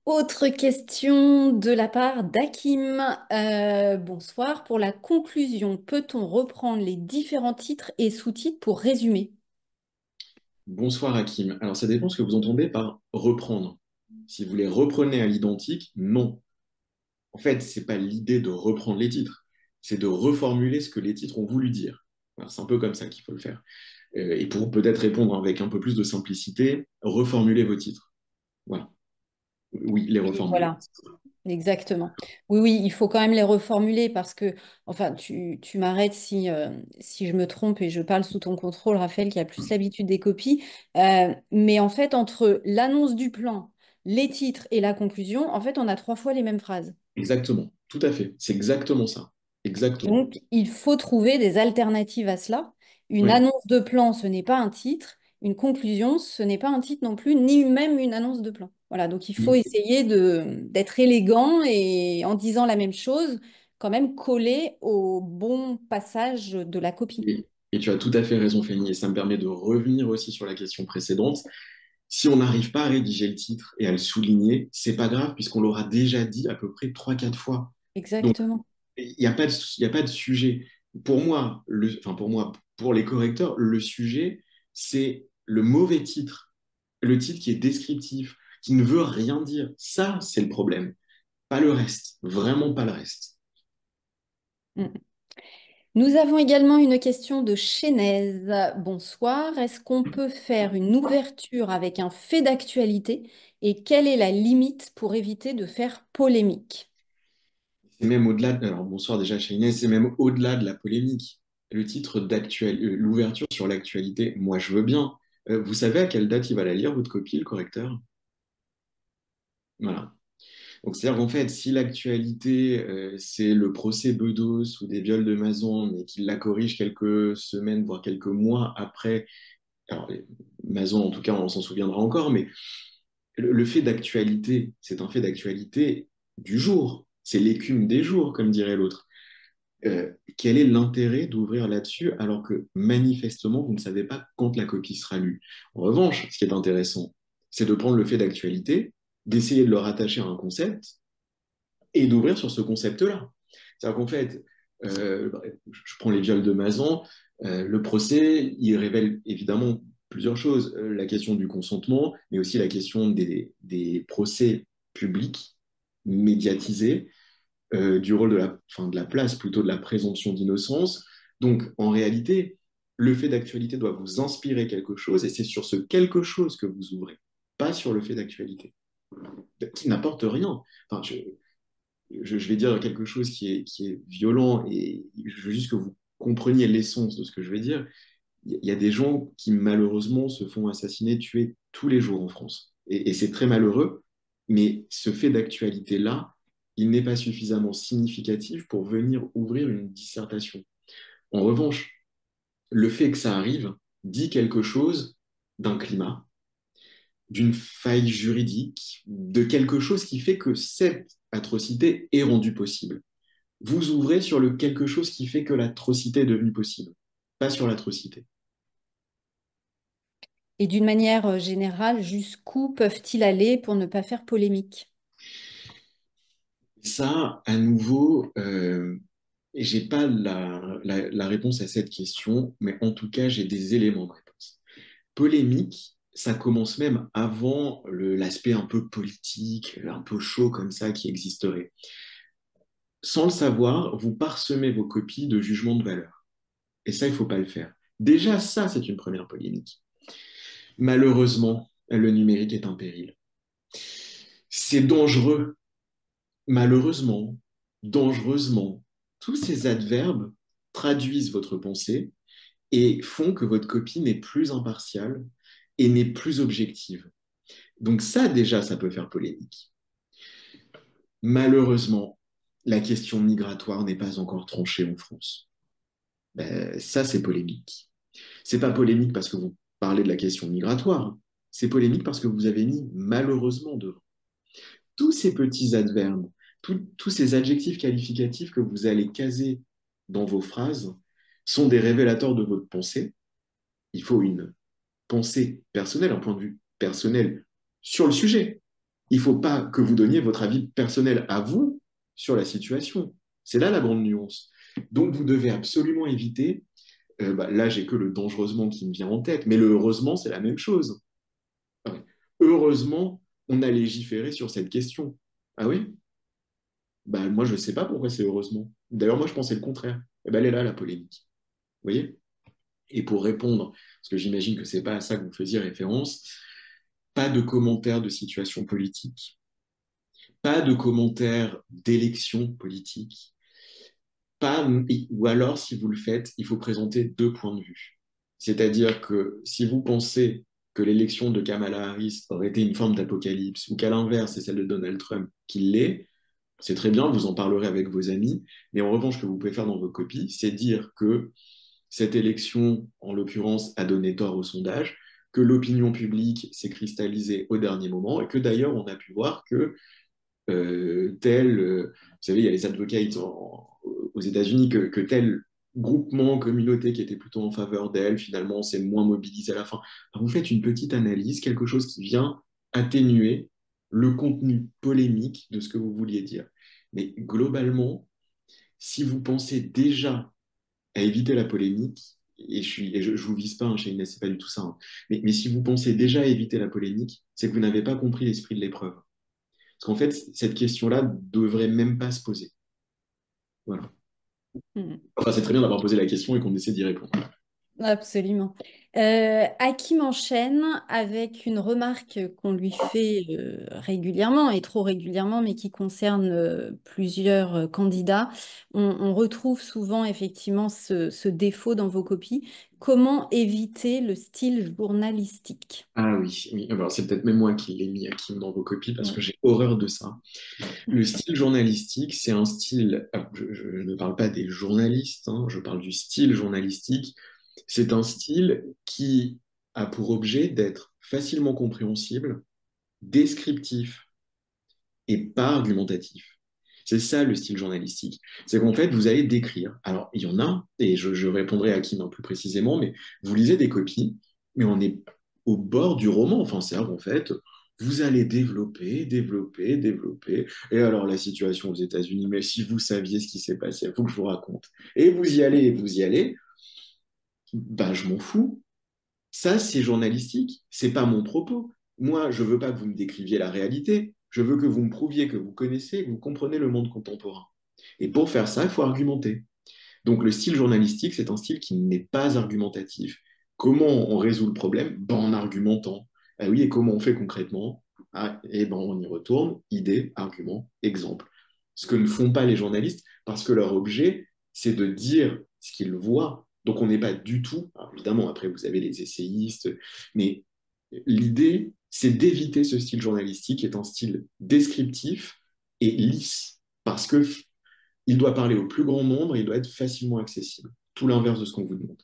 Autre question de la part d'Hakim. Bonsoir. Pour la conclusion, peut-on reprendre les différents titres et sous-titres pour résumer?
Bonsoir Hakim. Alors ça dépend ce que vous entendez par reprendre. Si vous les reprenez à l'identique, non. En fait, c'est pas l'idée de reprendre les titres, c'est de reformuler ce que les titres ont voulu dire. Voilà, c'est un peu comme ça qu'il faut le faire. Et pour peut-être répondre avec un peu plus de simplicité, reformuler vos titres. Voilà. Oui, les
Et
reformuler.
voilà. Exactement. Oui, oui, il faut quand même les reformuler parce que, enfin, tu m'arrêtes si je me trompe et je parle sous ton contrôle, Raphaël, qui a plus l'habitude des copies. Mais en fait, entre l'annonce du plan, les titres et la conclusion, en fait, on a trois fois les mêmes phrases.
Exactement, tout à fait. C'est exactement ça. Exactement.
Donc, il faut trouver des alternatives à cela. Une
Oui.
annonce de plan, ce n'est pas un titre. Une conclusion, ce n'est pas un titre non plus, ni même une annonce de plan. Voilà, donc il faut essayer d'être élégant et en disant la même chose, quand même coller au bon passage de la copie.
Et tu as tout à fait raison, Fanny. Et ça me permet de revenir aussi sur la question précédente. Si on n'arrive pas à rédiger le titre et à le souligner, c'est pas grave puisqu'on l'aura déjà dit à peu près trois, quatre fois. Donc,
Exactement.
il n'y a pas de, il y a pas de sujet. Pour moi, enfin pour moi, pour les correcteurs, le sujet, c'est le mauvais titre, le titre qui est descriptif, qui ne veut rien dire. Ça, c'est le problème. Pas le reste. Vraiment pas le reste.
Mm. Nous avons également une question de Chénèse. Bonsoir. Est-ce qu'on peut faire une ouverture avec un fait d'actualité et quelle est la limite pour éviter de faire polémique?
C'est même au-delà alors bonsoir déjà Cheyenne, c'est même au-delà de la polémique. Le titre d'actuel, l'ouverture sur l'actualité, moi je veux bien. Vous savez à quelle date il va la lire, votre copie, le correcteur? Voilà. Donc c'est-à-dire qu'en fait, si l'actualité, c'est le procès Bedos ou des viols de Mazan, mais qu'il la corrige quelques semaines, voire quelques mois après, alors Mazan en tout cas, on s'en souviendra encore, mais le fait d'actualité, c'est un fait d'actualité du jour. C'est l'écume des jours, comme dirait l'autre. Quel est l'intérêt d'ouvrir là-dessus alors que manifestement, vous ne savez pas quand la copie sera lue? En revanche, ce qui est intéressant, c'est de prendre le fait d'actualité, d'essayer de le rattacher à un concept et d'ouvrir sur ce concept-là. C'est-à-dire qu'en fait, je prends les viols de Mazan, le procès, il révèle évidemment plusieurs choses. La question du consentement, mais aussi la question des procès publics, médiatisés, du rôle enfin, de la place plutôt de la présomption d'innocence. Donc, en réalité, le fait d'actualité doit vous inspirer quelque chose et c'est sur ce quelque chose que vous ouvrez, pas sur le fait d'actualité, qui n'apporte rien. Enfin, je vais dire quelque chose qui est violent et je veux juste que vous compreniez l'essence de ce que je vais dire. Il y a des gens qui malheureusement se font assassiner, tuer tous les jours en France. Et c'est très malheureux, mais ce fait d'actualité-là, il n'est pas suffisamment significatif pour venir ouvrir une dissertation. En revanche, le fait que ça arrive dit quelque chose d'un climat, d'une faille juridique, de quelque chose qui fait que cette atrocité est rendue possible. Vous ouvrez sur le quelque chose qui fait que l'atrocité est devenue possible, pas sur l'atrocité.
Et d'une manière générale, jusqu'où peuvent-ils aller pour ne pas faire polémique?
Ça, à nouveau, j'ai pas la réponse à cette question, mais en tout cas, j'ai des éléments de réponse. Polémique, ça commence même avant l'aspect un peu politique, un peu chaud comme ça qui existerait. Sans le savoir, vous parsemez vos copies de jugements de valeur. Et ça, il faut pas le faire. Déjà, ça, c'est une première polémique. Malheureusement, le numérique est un péril. C'est dangereux, malheureusement, dangereusement. Tous ces adverbes traduisent votre pensée et font que votre copie n'est plus impartiale et n'est plus objective. Donc ça, déjà, ça peut faire polémique. Malheureusement, la question migratoire n'est pas encore tranchée en France. Ben, ça, c'est polémique. C'est pas polémique parce que vous parlez de la question migratoire. C'est polémique parce que vous avez mis malheureusement devant. Tous ces petits adverbes, tous ces adjectifs qualificatifs que vous allez caser dans vos phrases sont des révélateurs de votre pensée. Il faut une pensée personnelle, un point de vue personnel sur le sujet. Il ne faut pas que vous donniez votre avis personnel à vous sur la situation. C'est là la grande nuance. Donc, vous devez absolument éviter. Là, j'ai que le dangereusement qui me vient en tête, mais le heureusement, c'est la même chose. Ah oui. Heureusement, on a légiféré sur cette question. Ah oui? Bah, moi, je ne sais pas pourquoi c'est heureusement. D'ailleurs, moi, je pensais le contraire. Eh ben, elle est là, la polémique. Vous voyez? Et pour répondre, parce que j'imagine que ce n'est pas à ça que vous faisiez référence, pas de commentaires de situation politique, pas de commentaires d'élection politique, pas, ou alors, si vous le faites, il faut présenter deux points de vue. C'est-à-dire que si vous pensez que l'élection de Kamala Harris aurait été une forme d'apocalypse, ou qu'à l'inverse, c'est celle de Donald Trump qui l'est, c'est très bien, vous en parlerez avec vos amis, mais en revanche, ce que vous pouvez faire dans vos copies, c'est dire que cette élection, en l'occurrence, a donné tort au sondage, que l'opinion publique s'est cristallisée au dernier moment, et que d'ailleurs, on a pu voir que vous savez, il y a les advocates aux États-Unis, que tel groupement, communauté qui était plutôt en faveur d'elle, finalement, s'est moins mobilisé à la fin. Alors, vous faites une petite analyse, quelque chose qui vient atténuer le contenu polémique de ce que vous vouliez dire. Mais globalement, si vous pensez déjà à éviter la polémique, et je vous vise pas, hein, chez Inès, c'est pas du tout ça, hein, mais si vous pensez déjà à éviter la polémique, c'est que vous n'avez pas compris l'esprit de l'épreuve. Parce qu'en fait, cette question-là ne devrait même pas se poser. Voilà.
Hmm.
Enfin, c'est très bien d'avoir posé la question et qu'on essaie d'y répondre.
Absolument. Hakim enchaîne avec une remarque qu'on lui fait régulièrement, et trop régulièrement, mais qui concerne plusieurs candidats. On retrouve souvent effectivement ce défaut dans vos copies. Comment éviter le style journalistique?
Ah oui, oui. Alors, c'est peut-être même moi qui l'ai mis Hakim dans vos copies parce que
Oui.
j'ai horreur de ça. Le style journalistique, c'est un style. Alors, je ne parle pas des journalistes, hein, je parle du style journalistique. C'est un style qui a pour objet d'être facilement compréhensible, descriptif et pas argumentatif. C'est ça le style journalistique. C'est qu'en fait, vous allez décrire. Alors, il y en a, et je répondrai à Kim un peu précisément, mais vous lisez des copies, mais on est au bord du roman. Enfin, c'est en fait, vous allez développer, développer, développer. Et alors, la situation aux États-Unis, mais si vous saviez ce qui s'est passé, il faut que je vous raconte. Et vous y allez, ben, je m'en fous. Ça, c'est journalistique, c'est pas mon propos. Moi, je veux pas que vous me décriviez la réalité. Je veux que vous me prouviez que vous connaissez, que vous comprenez le monde contemporain. Et pour faire ça, il faut argumenter. Donc, le style journalistique, c'est un style qui n'est pas argumentatif. Comment on résout le problème? Ben, en argumentant. Ah oui, et comment on fait concrètement? Ah, et ben, on y retourne. Idée, argument, exemple. ce que ne font pas les journalistes, parce que leur objet, c'est de dire ce qu'ils voient. Donc on n'est pas du tout, alors évidemment, après vous avez les essayistes, mais l'idée, c'est d'éviter ce style journalistique qui est un style descriptif et lisse, parce que il doit parler au plus grand nombre, il doit être facilement accessible. Tout l'inverse de ce qu'on vous demande.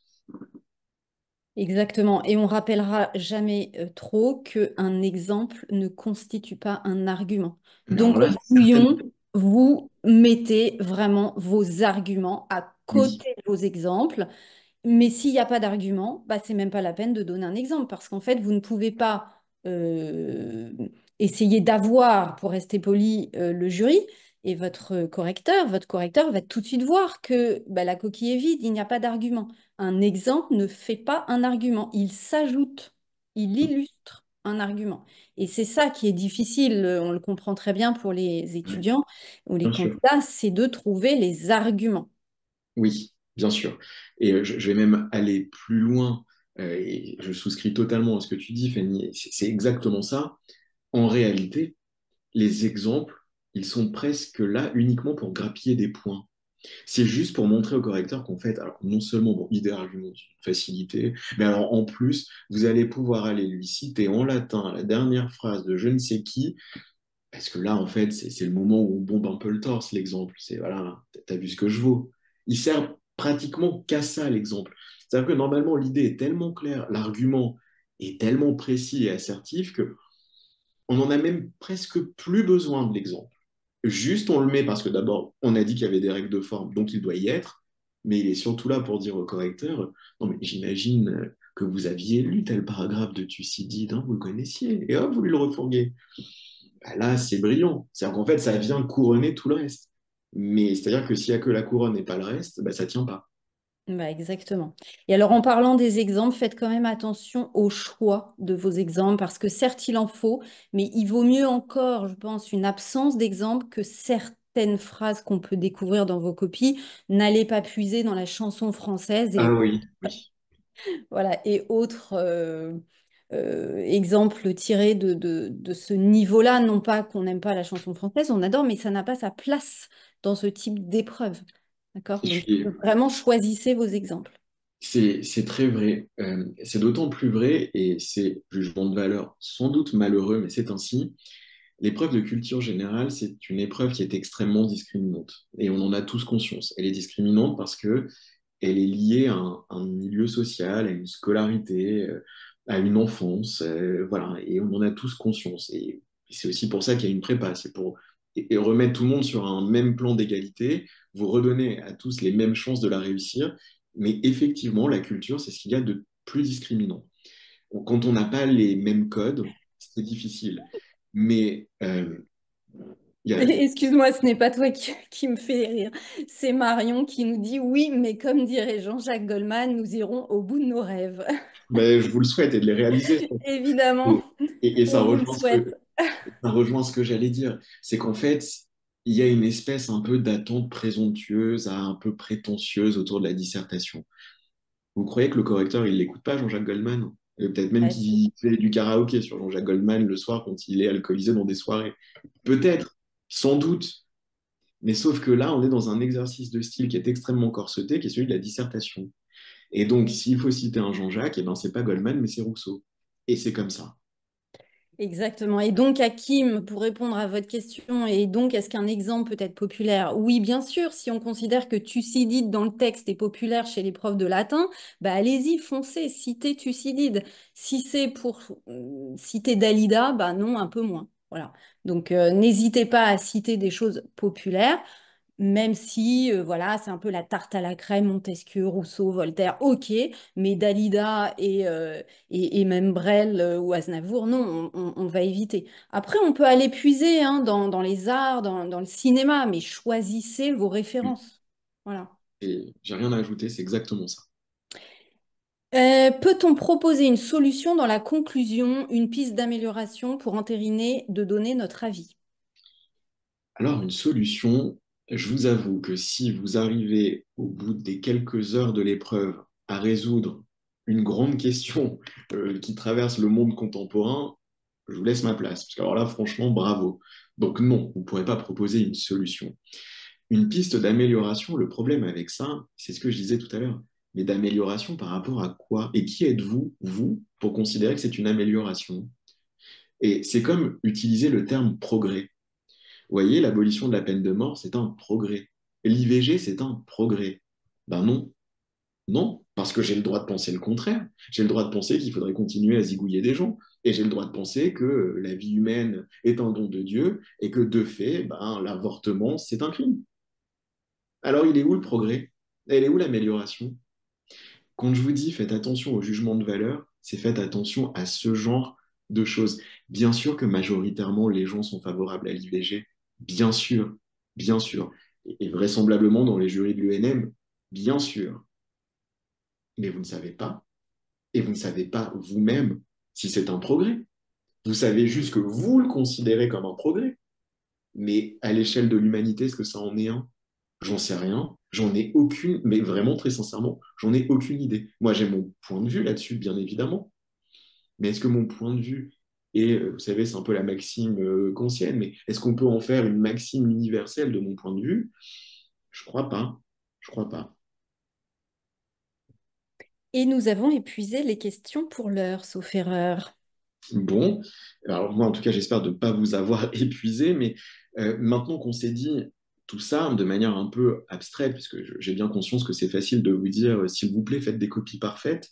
Exactement. Et on rappellera jamais trop qu'un exemple ne constitue pas un argument.
Mais
Donc,
alors
au
là,
bouillon,
certainement.
vous mettez vraiment vos arguments à
Oui,
côté de vos exemples. Mais s'il n'y a pas d'argument, bah, c'est même pas la peine de donner un exemple parce qu'en fait, vous ne pouvez pas euh, essayer d'avoir, pour rester poli, le jury et votre correcteur va tout de suite voir que bah, la coquille est vide, il n'y a pas d'argument. Un exemple ne fait pas un argument, il s'ajoute, il illustre un argument. Et c'est ça qui est difficile, on le comprend très bien pour les
ouais,
étudiants ou les
bien sûr.
candidats, c'est de trouver les arguments.
Oui, bien sûr. Et je vais même aller plus loin, et je souscris totalement à ce que tu dis, Fanny. C'est exactement ça. En réalité, les exemples, ils sont presque là uniquement pour grappiller des points. C'est juste pour montrer au correcteur qu'en fait, alors non seulement, bon, idée, argument, facilité, mais alors en plus, vous allez pouvoir aller lui citer en latin la dernière phrase de je ne sais qui, parce que là, en fait, c'est le moment où on bombe un peu le torse, l'exemple. C'est, voilà, t'as vu ce que je vaux. Il sert pratiquement qu'à ça, l'exemple. C'est-à-dire que normalement, l'idée est tellement claire, l'argument est tellement précis et assertif que on en a même presque plus besoin de l'exemple. Juste, on le met parce que d'abord, on a dit qu'il y avait des règles de forme, donc il doit y être, mais il est surtout là pour dire au correcteur, non mais j'imagine que vous aviez lu tel paragraphe de Thucydide, hein, vous le connaissiez, et hop, vous lui le refourguez. Bah là, c'est brillant. C'est-à-dire qu'en fait, ça vient couronner tout le reste. Mais c'est-à-dire que s'il n'y a que la couronne et pas le reste, bah, ça tient pas.
Bah, exactement. Et alors, en parlant des exemples, faites quand même attention au choix de vos exemples, parce que certes, il en faut, mais il vaut mieux encore, je pense, une absence d'exemple que certaines phrases qu'on peut découvrir dans vos copies. N'allez pas puiser dans la chanson française
Ah
et
oui, oui.
voilà, et autres exemples tirés de ce niveau-là. Non pas qu'on n'aime pas la chanson française, on adore, mais ça n'a pas sa place dans ce type d'épreuve. D'accord?
Je
Donc,
suis,
vraiment, choisissez vos exemples.
c'est très vrai. C'est d'autant plus vrai, et c'est jugement de valeur sans doute malheureux, mais c'est ainsi. L'épreuve de culture générale, c'est une épreuve qui est extrêmement discriminante. Et on en a tous conscience. Elle est discriminante parce que elle est liée à un milieu social, à une scolarité, à une enfance, voilà, et on en a tous conscience. Et c'est aussi pour ça qu'il y a une prépa, c'est pour et remettre tout le monde sur un même plan d'égalité, vous redonner à tous les mêmes chances de la réussir. Mais effectivement, la culture, c'est ce qu'il y a de plus discriminant. Quand on n'a pas les mêmes codes, c'est difficile. Mais il y a,
Excuse-moi, ce n'est pas toi qui me fait rire. C'est Marion qui nous dit oui, mais comme dirait Jean-Jacques Goldman, nous irons au bout de nos rêves.
ben, je vous le souhaite et de les réaliser.
Évidemment,
Et, et
on vous le souhaite.
ça rejoint ce que j'allais dire. C'est qu'en fait, il y a une espèce un peu d'attente présomptueuse, un peu prétentieuse autour de la dissertation. Vous croyez que le correcteur, il l'écoute pas, Jean-Jacques Goldman? Et peut-être même
Ouais,
qu'il fait du karaoké sur Jean-Jacques Goldman le soir quand il est alcoolisé dans des soirées. Peut-être, sans doute. Mais sauf que là, on est dans un exercice de style qui est extrêmement corseté, qui est celui de la dissertation. Et donc, s'il faut citer un Jean-Jacques, eh ben, c'est pas Goldman, mais c'est Rousseau. Et c'est comme ça.
exactement. Et donc, Hakim, pour répondre à votre question, et donc, est-ce qu'un exemple peut être populaire? Oui, bien sûr, si on considère que Thucydide dans le texte est populaire chez les profs de latin, bah allez-y, foncez, citez Thucydide. Si c'est pour citer Dalida, bah non, un peu moins. Voilà. Donc, n'hésitez pas à citer des choses populaires. Même si, voilà, c'est un peu la tarte à la crème, Montesquieu, Rousseau, Voltaire, ok, mais Dalida et même Brel ou Aznavour, non, on va éviter. Après, on peut aller puiser hein, dans les arts, dans le cinéma, mais choisissez vos références. Voilà.
Et j'ai rien à ajouter, c'est exactement ça.
Peut-on proposer une solution dans la conclusion, une piste d'amélioration pour entériner de donner notre avis?
Alors, une solution, je vous avoue que si vous arrivez au bout des quelques heures de l'épreuve à résoudre une grande question qui traverse le monde contemporain, je vous laisse ma place. Parce que alors là, franchement, bravo. Donc non, vous ne pourrez pas proposer une solution. Une piste d'amélioration, le problème avec ça, c'est ce que je disais tout à l'heure, mais d'amélioration par rapport à quoi? Et qui êtes-vous, vous, pour considérer que c'est une amélioration? Et c'est comme utiliser le terme progrès. Vous voyez, l'abolition de la peine de mort, c'est un progrès. L'IVG, c'est un progrès. Ben non, non, parce que j'ai le droit de penser le contraire. J'ai le droit de penser qu'il faudrait continuer à zigouiller des gens. Et j'ai le droit de penser que la vie humaine est un don de Dieu et que de fait, ben, l'avortement, c'est un crime. Alors, il est où le progrès? Elle est où l'amélioration? Quand je vous dis faites attention au jugement de valeur, c'est faites attention à ce genre de choses. Bien sûr que majoritairement, les gens sont favorables à l'IVG. Bien sûr, bien sûr. Et vraisemblablement dans les jurys de l'UNM, bien sûr. Mais vous ne savez pas. Et vous ne savez pas vous-même si c'est un progrès. Vous savez juste que vous le considérez comme un progrès. Mais à l'échelle de l'humanité, est-ce que ça en est un? J'en sais rien. J'en ai aucune, mais vraiment très sincèrement, j'en ai aucune idée. Moi, j'ai mon point de vue là-dessus, bien évidemment. Mais est-ce que mon point de vue est, vous savez, c'est un peu la maxime kantienne, mais est-ce qu'on peut en faire une maxime universelle de mon point de vue? Je crois pas. Je crois pas.
Et nous avons épuisé les questions pour l'heure, sauf erreur.
Bon, alors moi en tout cas j'espère de ne pas vous avoir épuisé, mais maintenant qu'on s'est dit tout ça de manière un peu abstraite, puisque j'ai bien conscience que c'est facile de vous dire s'il vous plaît faites des copies parfaites,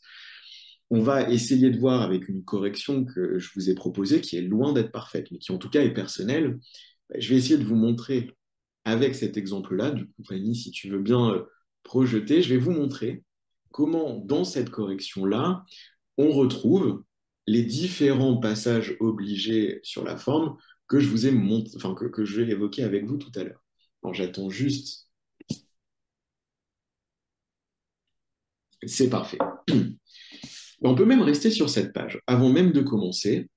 on va essayer de voir avec une correction que je vous ai proposée, qui est loin d'être parfaite, mais qui en tout cas est personnelle. Je vais essayer de vous montrer avec cet exemple-là, du coup Fanny, si tu veux bien projeter, je vais vous montrer comment dans cette correction-là, on retrouve les différents passages obligés sur la forme que je vous ai montré, enfin que je vais évoquer avec vous tout à l'heure. Alors j'attends juste, c'est parfait. On peut même rester sur cette page. Avant même de commencer,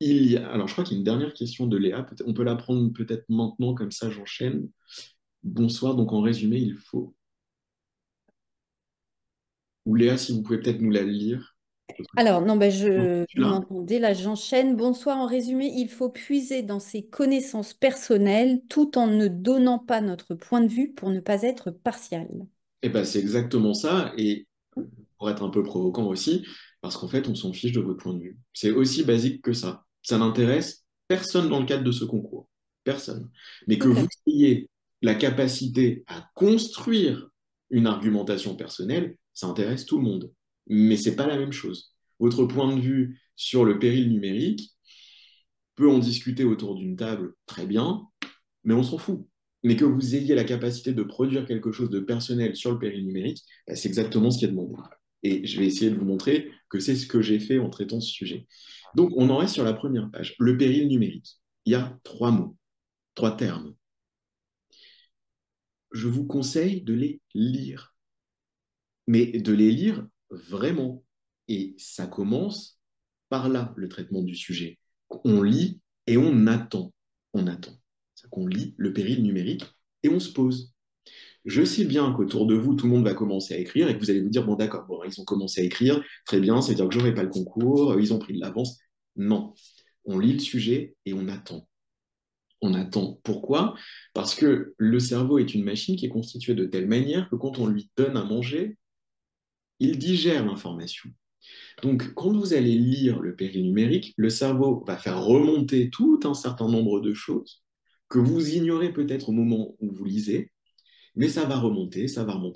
il y a, alors je crois qu'il y a une dernière question de Léa, on peut la prendre peut-être maintenant, comme ça j'enchaîne. Bonsoir, donc en résumé, il faut, ou Léa, si vous pouvez peut-être nous la lire.
Alors, non, ben vous
Là.
m'entendez, là j'enchaîne. Bonsoir, en résumé, il faut puiser dans ses connaissances personnelles tout en ne donnant pas notre point de vue pour ne pas être partial.
Eh ben, c'est exactement ça. Et pour être un peu provoquant aussi, parce qu'en fait, on s'en fiche de votre point de vue. C'est aussi basique que ça. Ça n'intéresse personne dans le cadre de ce concours. Personne. Mais que
Tout à
vous
fait.
ayez la capacité à construire une argumentation personnelle, ça intéresse tout le monde. Mais c'est pas la même chose. Votre point de vue sur le péril numérique peut en discuter autour d'une table, très bien, mais on s'en fout. Mais que vous ayez la capacité de produire quelque chose de personnel sur le péril numérique, bah, c'est exactement ce qui est demandé. Et je vais essayer de vous montrer que c'est ce que j'ai fait en traitant ce sujet. Donc, on en reste sur la première page. Le péril numérique. Il y a trois mots, trois termes. Je vous conseille de les lire, mais de les lire vraiment. Et ça commence par là, le traitement du sujet. On lit et on attend. On attend. C'est qu'on lit le péril numérique et on se pose. Je sais bien qu'autour de vous, tout le monde va commencer à écrire et que vous allez vous dire, bon d'accord, bon, ils ont commencé à écrire, très bien, c'est-à-dire que je n'aurai pas le concours, ils ont pris de l'avance. Non, on lit le sujet et on attend. On attend. Pourquoi? Parce que le cerveau est une machine qui est constituée de telle manière que quand on lui donne à manger, il digère l'information. Donc, quand vous allez lire le périnumérique, le cerveau va faire remonter tout un certain nombre de choses que vous ignorez peut-être au moment où vous lisez, mais ça va remonter,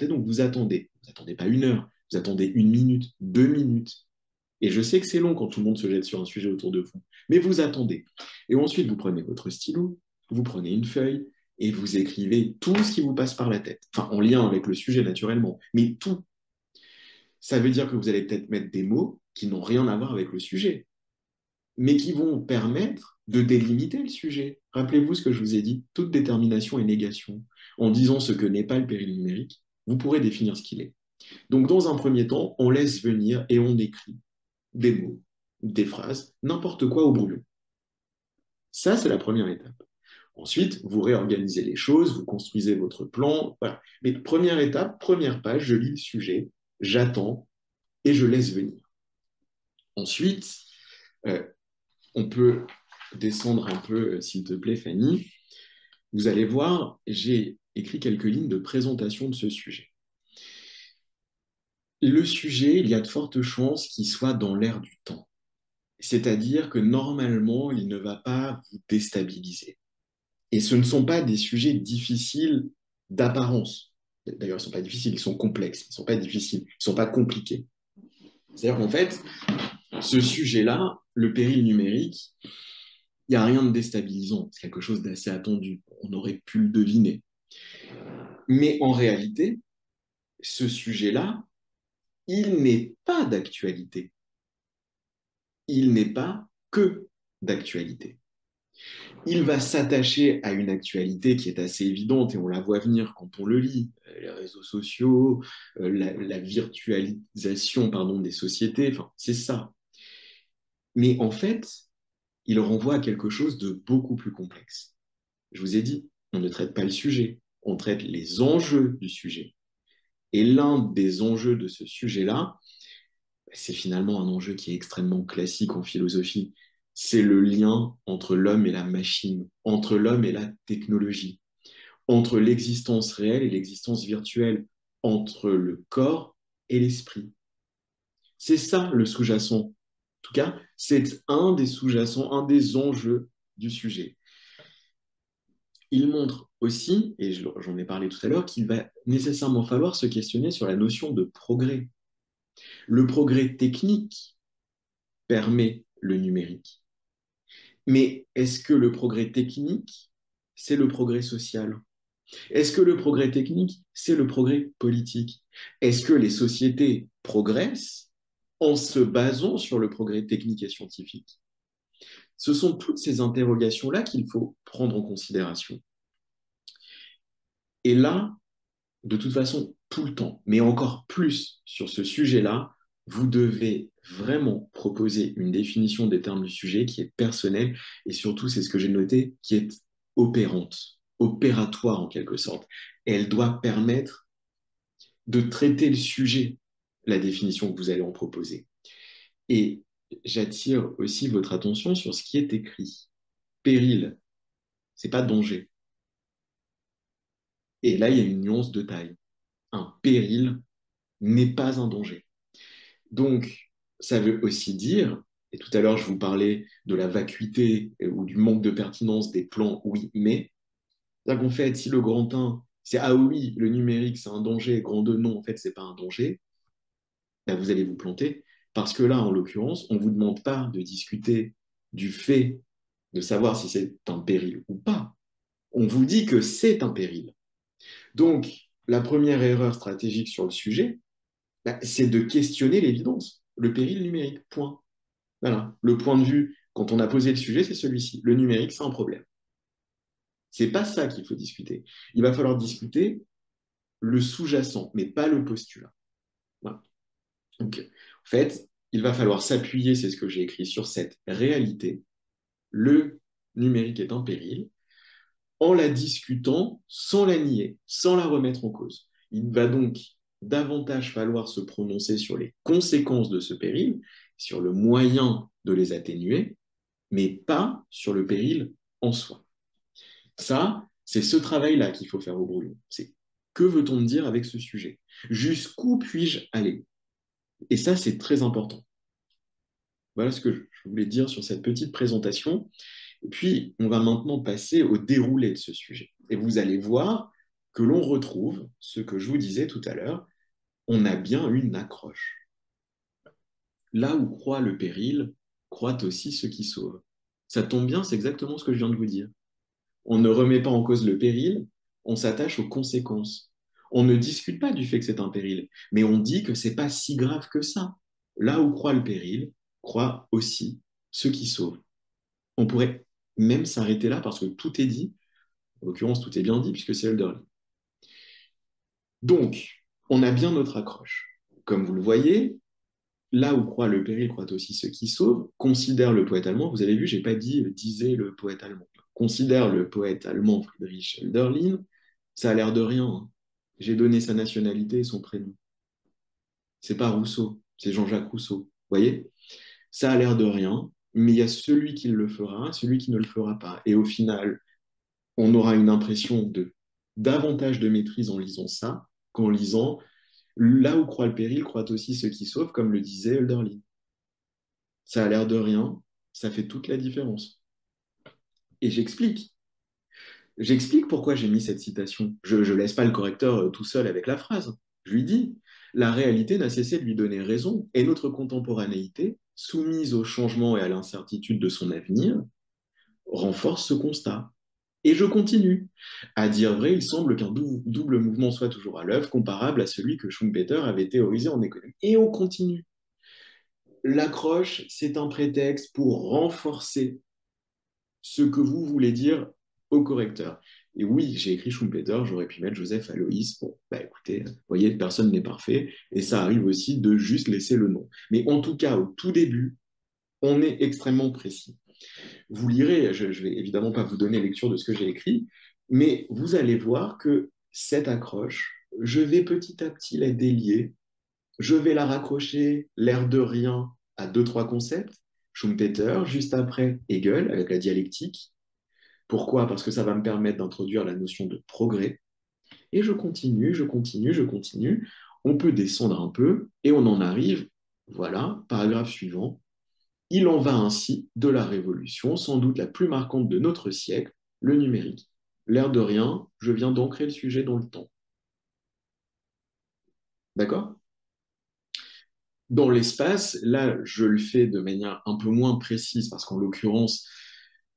donc vous attendez. Vous attendez pas une heure, vous attendez une minute, 2 minutes. Et je sais que c'est long quand tout le monde se jette sur un sujet autour de vous, mais vous attendez. Et ensuite, vous prenez votre stylo, vous prenez une feuille, et vous écrivez tout ce qui vous passe par la tête. Enfin, en lien avec le sujet, naturellement, mais tout. Ça veut dire que vous allez peut-être mettre des mots qui n'ont rien à voir avec le sujet, mais qui vont permettre de délimiter le sujet. Rappelez-vous ce que je vous ai dit, toute détermination et négation. En disant ce que n'est pas le péril numérique, vous pourrez définir ce qu'il est. Donc, dans un premier temps, on laisse venir et on écrit des mots, des phrases, n'importe quoi au brouillon. Ça, c'est la première étape. Ensuite, vous réorganisez les choses, vous construisez votre plan. Voilà. Mais première étape, première page, je lis le sujet, j'attends et je laisse venir. Ensuite, euh, on peut descendre un peu, s'il te plaît, Fanny, vous allez voir, j'ai écrit quelques lignes de présentation de ce sujet. Le sujet, il y a de fortes chances qu'il soit dans l'air du temps. C'est-à-dire que normalement, il ne va pas vous déstabiliser. Et ce ne sont pas des sujets difficiles d'apparence. D'ailleurs, ils ne sont pas difficiles, ils sont complexes. Ils ne sont pas difficiles, ils ne sont pas compliqués. C'est-à-dire qu'en fait, ce sujet-là, le péril numérique, il n'y a rien de déstabilisant. C'est quelque chose d'assez attendu. On aurait pu le deviner. Mais en réalité, ce sujet-là, il n'est pas d'actualité. Il n'est pas que d'actualité. Il va s'attacher à une actualité qui est assez évidente et on la voit venir quand on le lit. Les réseaux sociaux, la virtualisation pardon, des sociétés, enfin, c'est ça. Mais en fait, il renvoie à quelque chose de beaucoup plus complexe. Je vous ai dit, on ne traite pas le sujet, on traite les enjeux du sujet. Et l'un des enjeux de ce sujet-là, c'est finalement un enjeu qui est extrêmement classique en philosophie. C'est le lien entre l'homme et la machine, entre l'homme et la technologie, entre l'existence réelle et l'existence virtuelle, entre le corps et l'esprit. C'est ça le sous-jacent. En tout cas, c'est un des sous-jacents, un des enjeux du sujet. Il montre aussi, et j'en ai parlé tout à l'heure, qu'il va nécessairement falloir se questionner sur la notion de progrès. Le progrès technique permet le numérique. Mais est-ce que le progrès technique, c'est le progrès social? Est-ce que le progrès technique, c'est le progrès politique? Est-ce que les sociétés progressent en se basant sur le progrès technique et scientifique? Ce sont toutes ces interrogations-là qu'il faut prendre en considération. Et là, de toute façon, tout le temps, mais encore plus sur ce sujet-là, vous devez vraiment proposer une définition des termes du sujet qui est personnelle et surtout, c'est ce que j'ai noté, qui est opérante, opératoire en quelque sorte. Elle doit permettre de traiter le sujet, la définition que vous allez en proposer. Et j'attire aussi votre attention sur ce qui est écrit. Péril, c'est pas danger. Et là, il y a une nuance de taille. Un péril n'est pas un danger. Donc, ça veut aussi dire, et tout à l'heure je vous parlais de la vacuité ou du manque de pertinence des plans oui, mais, c'est-à-dire qu'en fait, si le grand 1, c'est ah oui, le numérique c'est un danger, grand 2, non, en fait, c'est pas un danger, ben, vous allez vous planter, parce que là, en l'occurrence, on ne vous demande pas de discuter du fait de savoir si c'est un péril ou pas. On vous dit que c'est un péril. Donc, la première erreur stratégique sur le sujet, ben, c'est de questionner l'évidence, le péril numérique, point. Voilà. Le point de vue, quand on a posé le sujet, c'est celui-ci. Le numérique, c'est un problème. C'est pas ça qu'il faut discuter. Il va falloir discuter le sous-jacent, mais pas le postulat. Voilà. Donc, en fait, il va falloir s'appuyer, c'est ce que j'ai écrit, sur cette réalité. Le numérique est un péril, en la discutant sans la nier, sans la remettre en cause. Il va donc davantage falloir se prononcer sur les conséquences de ce péril, sur le moyen de les atténuer, mais pas sur le péril en soi. Ça, c'est ce travail-là qu'il faut faire au brouillon. C'est que veut-on dire avec ce sujet? Jusqu'où puis-je aller? Et ça, c'est très important. Voilà ce que je voulais dire sur cette petite présentation. Et puis, on va maintenant passer au déroulé de ce sujet. Et vous allez voir que l'on retrouve ce que je vous disais tout à l'heure, on a bien une accroche. Là où croit le péril, croit aussi ce qui sauve. Ça tombe bien, c'est exactement ce que je viens de vous dire. On ne remet pas en cause le péril, on s'attache aux conséquences. On ne discute pas du fait que c'est un péril, mais on dit que c'est pas si grave que ça. Là où croit le péril, croit aussi ceux qui sauvent. On pourrait même s'arrêter là parce que tout est dit. En l'occurrence, tout est bien dit puisque c'est Elderly. Donc, on a bien notre accroche. Comme vous le voyez, là où croit le péril, croit aussi ceux qui sauvent, considère le poète allemand. Vous avez vu, j'ai pas dit disait le poète allemand. Considère le poète allemand Friedrich Hölderlin. Ça a l'air de rien, hein. J'ai donné sa nationalité et son prénom. C'est pas Rousseau, c'est Jean-Jacques Rousseau. Vous voyez? Ça a l'air de rien, mais il y a celui qui le fera, celui qui ne le fera pas. Et au final, on aura une impression de davantage de maîtrise en lisant ça qu'en lisant là où croit le péril, croit aussi ceux qui sauvent, comme le disait Hölderlin. Ça a l'air de rien, ça fait toute la différence. Et j'explique. J'explique pourquoi j'ai mis cette citation. Je ne laisse pas le correcteur tout seul avec la phrase. Je lui dis, la réalité n'a cessé de lui donner raison, et notre contemporanéité, soumise au changement et à l'incertitude de son avenir, renforce ce constat. Et je continue. À dire vrai, il semble qu'un double mouvement soit toujours à l'œuvre, comparable à celui que Schumpeter avait théorisé en économie. Et on continue. L'accroche, c'est un prétexte pour renforcer ce que vous voulez dire au correcteur. Et oui, j'ai écrit Schumpeter, j'aurais pu mettre Joseph Aloïs. Bon, bah écoutez, vous voyez, personne n'est parfait, et ça arrive aussi de juste laisser le nom. Mais en tout cas, au tout début, on est extrêmement précis. Vous lirez, je ne vais évidemment pas vous donner lecture de ce que j'ai écrit, mais vous allez voir que cette accroche, je vais petit à petit la délier, je vais la raccrocher, l'air de rien, à deux, trois concepts. Schumpeter, juste après Hegel, avec la dialectique. Pourquoi? Parce que ça va me permettre d'introduire la notion de progrès. Et je continue, je continue, je continue. On peut descendre un peu et on en arrive, voilà, paragraphe suivant. Il en va ainsi de la révolution, sans doute la plus marquante de notre siècle, le numérique. L'air de rien, je viens d'ancrer le sujet dans le temps. D'accord? Dans l'espace, là, je le fais de manière un peu moins précise parce qu'en l'occurrence,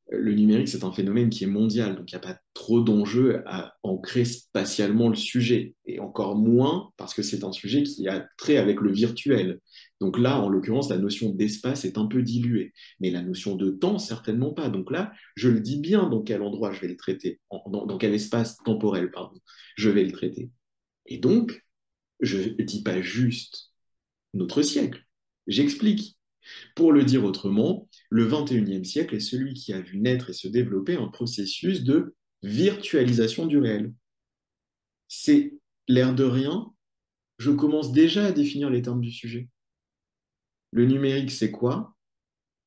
le numérique, c'est un phénomène qui est mondial, donc il n'y a pas trop d'enjeux à ancrer spatialement le sujet, et encore moins parce que c'est un sujet qui a trait avec le virtuel. Donc là, en l'occurrence, la notion d'espace est un peu diluée, mais la notion de temps, certainement pas. Donc là, je le dis bien dans quel endroit je vais le traiter, dans quel espace temporel, pardon, je vais le traiter. Et donc, je ne dis pas juste notre siècle, j'explique. Pour le dire autrement, le 21e siècle est celui qui a vu naître et se développer un processus de virtualisation du réel. C'est l'air de rien, je commence déjà à définir les termes du sujet. Le numérique, c'est quoi?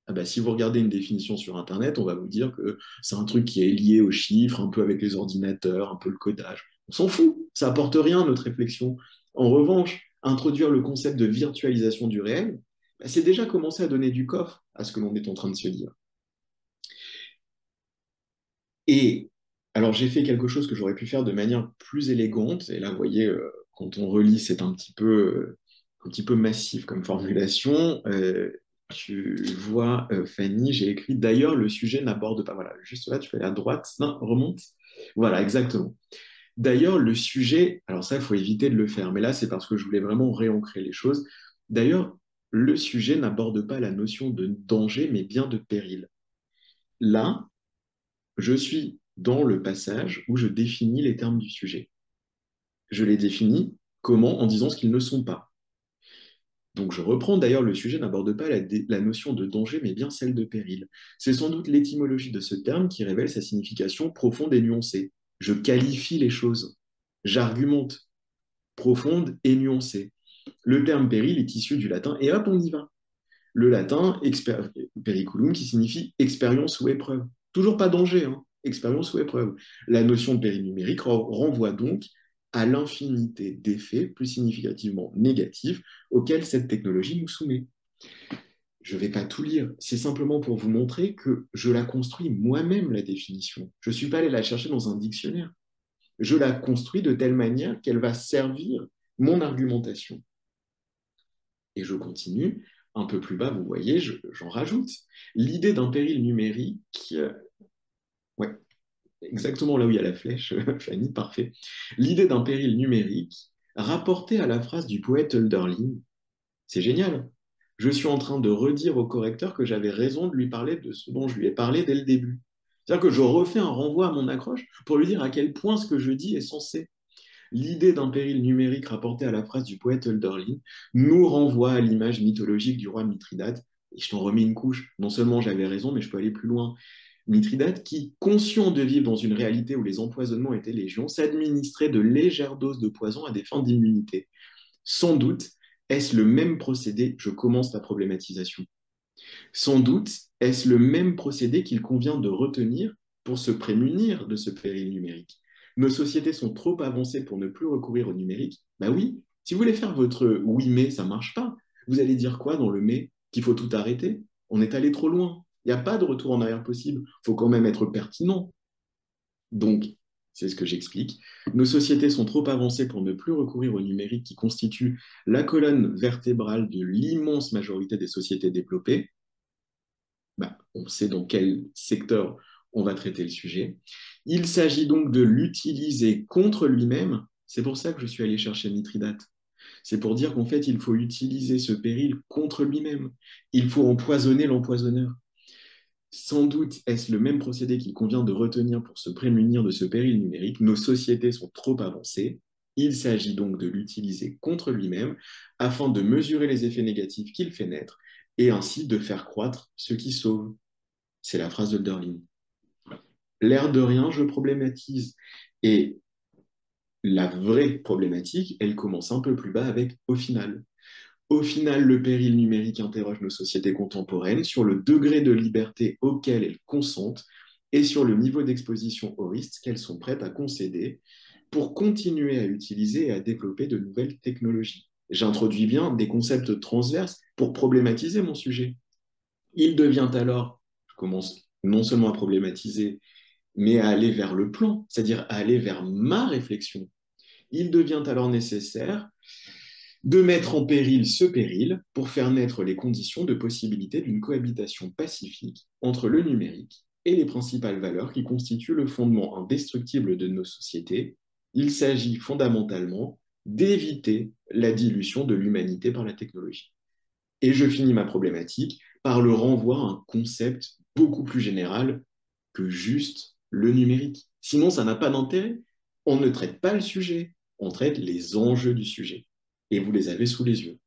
Ah bah, si vous regardez une définition sur Internet, on va vous dire que c'est un truc qui est lié aux chiffres, un peu avec les ordinateurs, un peu le codage. On s'en fout, ça apporte rien à notre réflexion. En revanche, introduire le concept de virtualisation du réel, bah, c'est déjà commencer à donner du coffre à ce que l'on est en train de se dire. Et alors, j'ai fait quelque chose que j'aurais pu faire de manière plus élégante. Et là, vous voyez, quand on relit, c'est un petit peu massif comme formulation. Tu vois, Fanny, j'ai écrit d'ailleurs, le sujet n'aborde pas. Voilà, juste là, tu fais à droite. Non, remonte. Voilà, exactement. D'ailleurs, le sujet, alors ça, il faut éviter de le faire. Mais là, c'est parce que je voulais vraiment réancrer les choses. D'ailleurs, le sujet n'aborde pas la notion de danger, mais bien de péril. Là, je suis dans le passage où je définis les termes du sujet. Je les définis comment? En disant ce qu'ils ne sont pas. Donc je reprends d'ailleurs, le sujet n'aborde pas la notion de danger, mais bien celle de péril. C'est sans doute l'étymologie de ce terme qui révèle sa signification profonde et nuancée. Je qualifie les choses, j'argumente, profonde et nuancée. Le terme péril est issu du latin, et hop, on y va. Le latin, periculum, qui signifie expérience ou épreuve. Toujours pas danger, hein, expérience ou épreuve. La notion de péril numérique renvoie donc à l'infinité d'effets plus significativement négatifs auxquels cette technologie nous soumet. Je ne vais pas tout lire, c'est simplement pour vous montrer que je la construis moi-même, la définition. Je ne suis pas allé la chercher dans un dictionnaire. Je la construis de telle manière qu'elle va servir mon argumentation. Et je continue. Un peu plus bas, vous voyez, j'en rajoute. L'idée d'un péril numérique, ouais, exactement là où il y a la flèche, Fanny, parfait. L'idée d'un péril numérique, rapportée à la phrase du poète Hölderlin, c'est génial. Je suis en train de redire au correcteur que j'avais raison de lui parler de ce dont je lui ai parlé dès le début. C'est-à-dire que je refais un renvoi à mon accroche pour lui dire à quel point ce que je dis est censé. L'idée d'un péril numérique rapportée à la phrase du poète Hölderlin nous renvoie à l'image mythologique du roi Mithridate. Et je t'en remets une couche. Non seulement j'avais raison, mais je peux aller plus loin. Mithridate, qui, conscient de vivre dans une réalité où les empoisonnements étaient légion, s'administrait de légères doses de poison à des fins d'immunité. Sans doute, est-ce le même procédé? Je commence la problématisation. Sans doute, Est-ce le même procédé qu'il convient de retenir pour se prémunir de ce péril numérique? Nos sociétés sont trop avancées pour ne plus recourir au numérique. Ben oui, si vous voulez faire votre oui mais, ça ne marche pas. Vous allez dire quoi dans le mais? Qu'il faut tout arrêter? On est allé trop loin. Il n'y a pas de retour en arrière possible. Il faut quand même être pertinent. Donc, c'est ce que j'explique. Nos sociétés sont trop avancées pour ne plus recourir au numérique qui constitue la colonne vertébrale de l'immense majorité des sociétés développées. Ben, on sait dans quel secteur on va traiter le sujet. Il s'agit donc de l'utiliser contre lui-même. C'est pour ça que je suis allé chercher Mithridate. C'est pour dire qu'en fait, il faut utiliser ce péril contre lui-même. Il faut empoisonner l'empoisonneur. Sans doute est-ce le même procédé qu'il convient de retenir pour se prémunir de ce péril numérique. Nos sociétés sont trop avancées. Il s'agit donc de l'utiliser contre lui-même afin de mesurer les effets négatifs qu'il fait naître et ainsi de faire croître ce qui sauve. C'est la phrase de Hölderlin. L'air de rien, je problématise. Et la vraie problématique, elle commence un peu plus bas avec au final. Au final, le péril numérique interroge nos sociétés contemporaines sur le degré de liberté auquel elles consentent et sur le niveau d'exposition aux risques qu'elles sont prêtes à concéder pour continuer à utiliser et à développer de nouvelles technologies. J'introduis bien des concepts transverses pour problématiser mon sujet. Il devient alors, je commence non seulement à problématiser, mais à aller vers le plan, c'est-à-dire à aller vers ma réflexion. Il devient alors nécessaire de mettre en péril ce péril pour faire naître les conditions de possibilité d'une cohabitation pacifique entre le numérique et les principales valeurs qui constituent le fondement indestructible de nos sociétés. Il s'agit fondamentalement d'éviter la dilution de l'humanité par la technologie. Et je finis ma problématique par le renvoi à un concept beaucoup plus général que juste le numérique. Sinon, ça n'a pas d'intérêt. On ne traite pas le sujet, on traite les enjeux du sujet. Et vous les avez sous les yeux.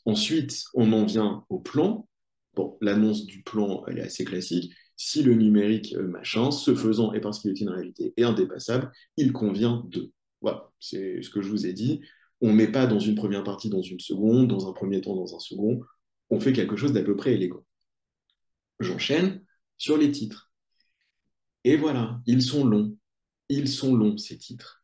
Ensuite, on en vient au plan. Bon, l'annonce du plan, elle est assez classique. Si le numérique, machin, ce faisant, et parce qu'il est une réalité, est indépassable, il convient de. Voilà, c'est ce que je vous ai dit. On ne met pas dans une première partie, dans une seconde, dans un premier temps, dans un second. On fait quelque chose d'à peu près élégant. J'enchaîne sur les titres. Et voilà, ils sont longs. Ils sont longs, ces titres.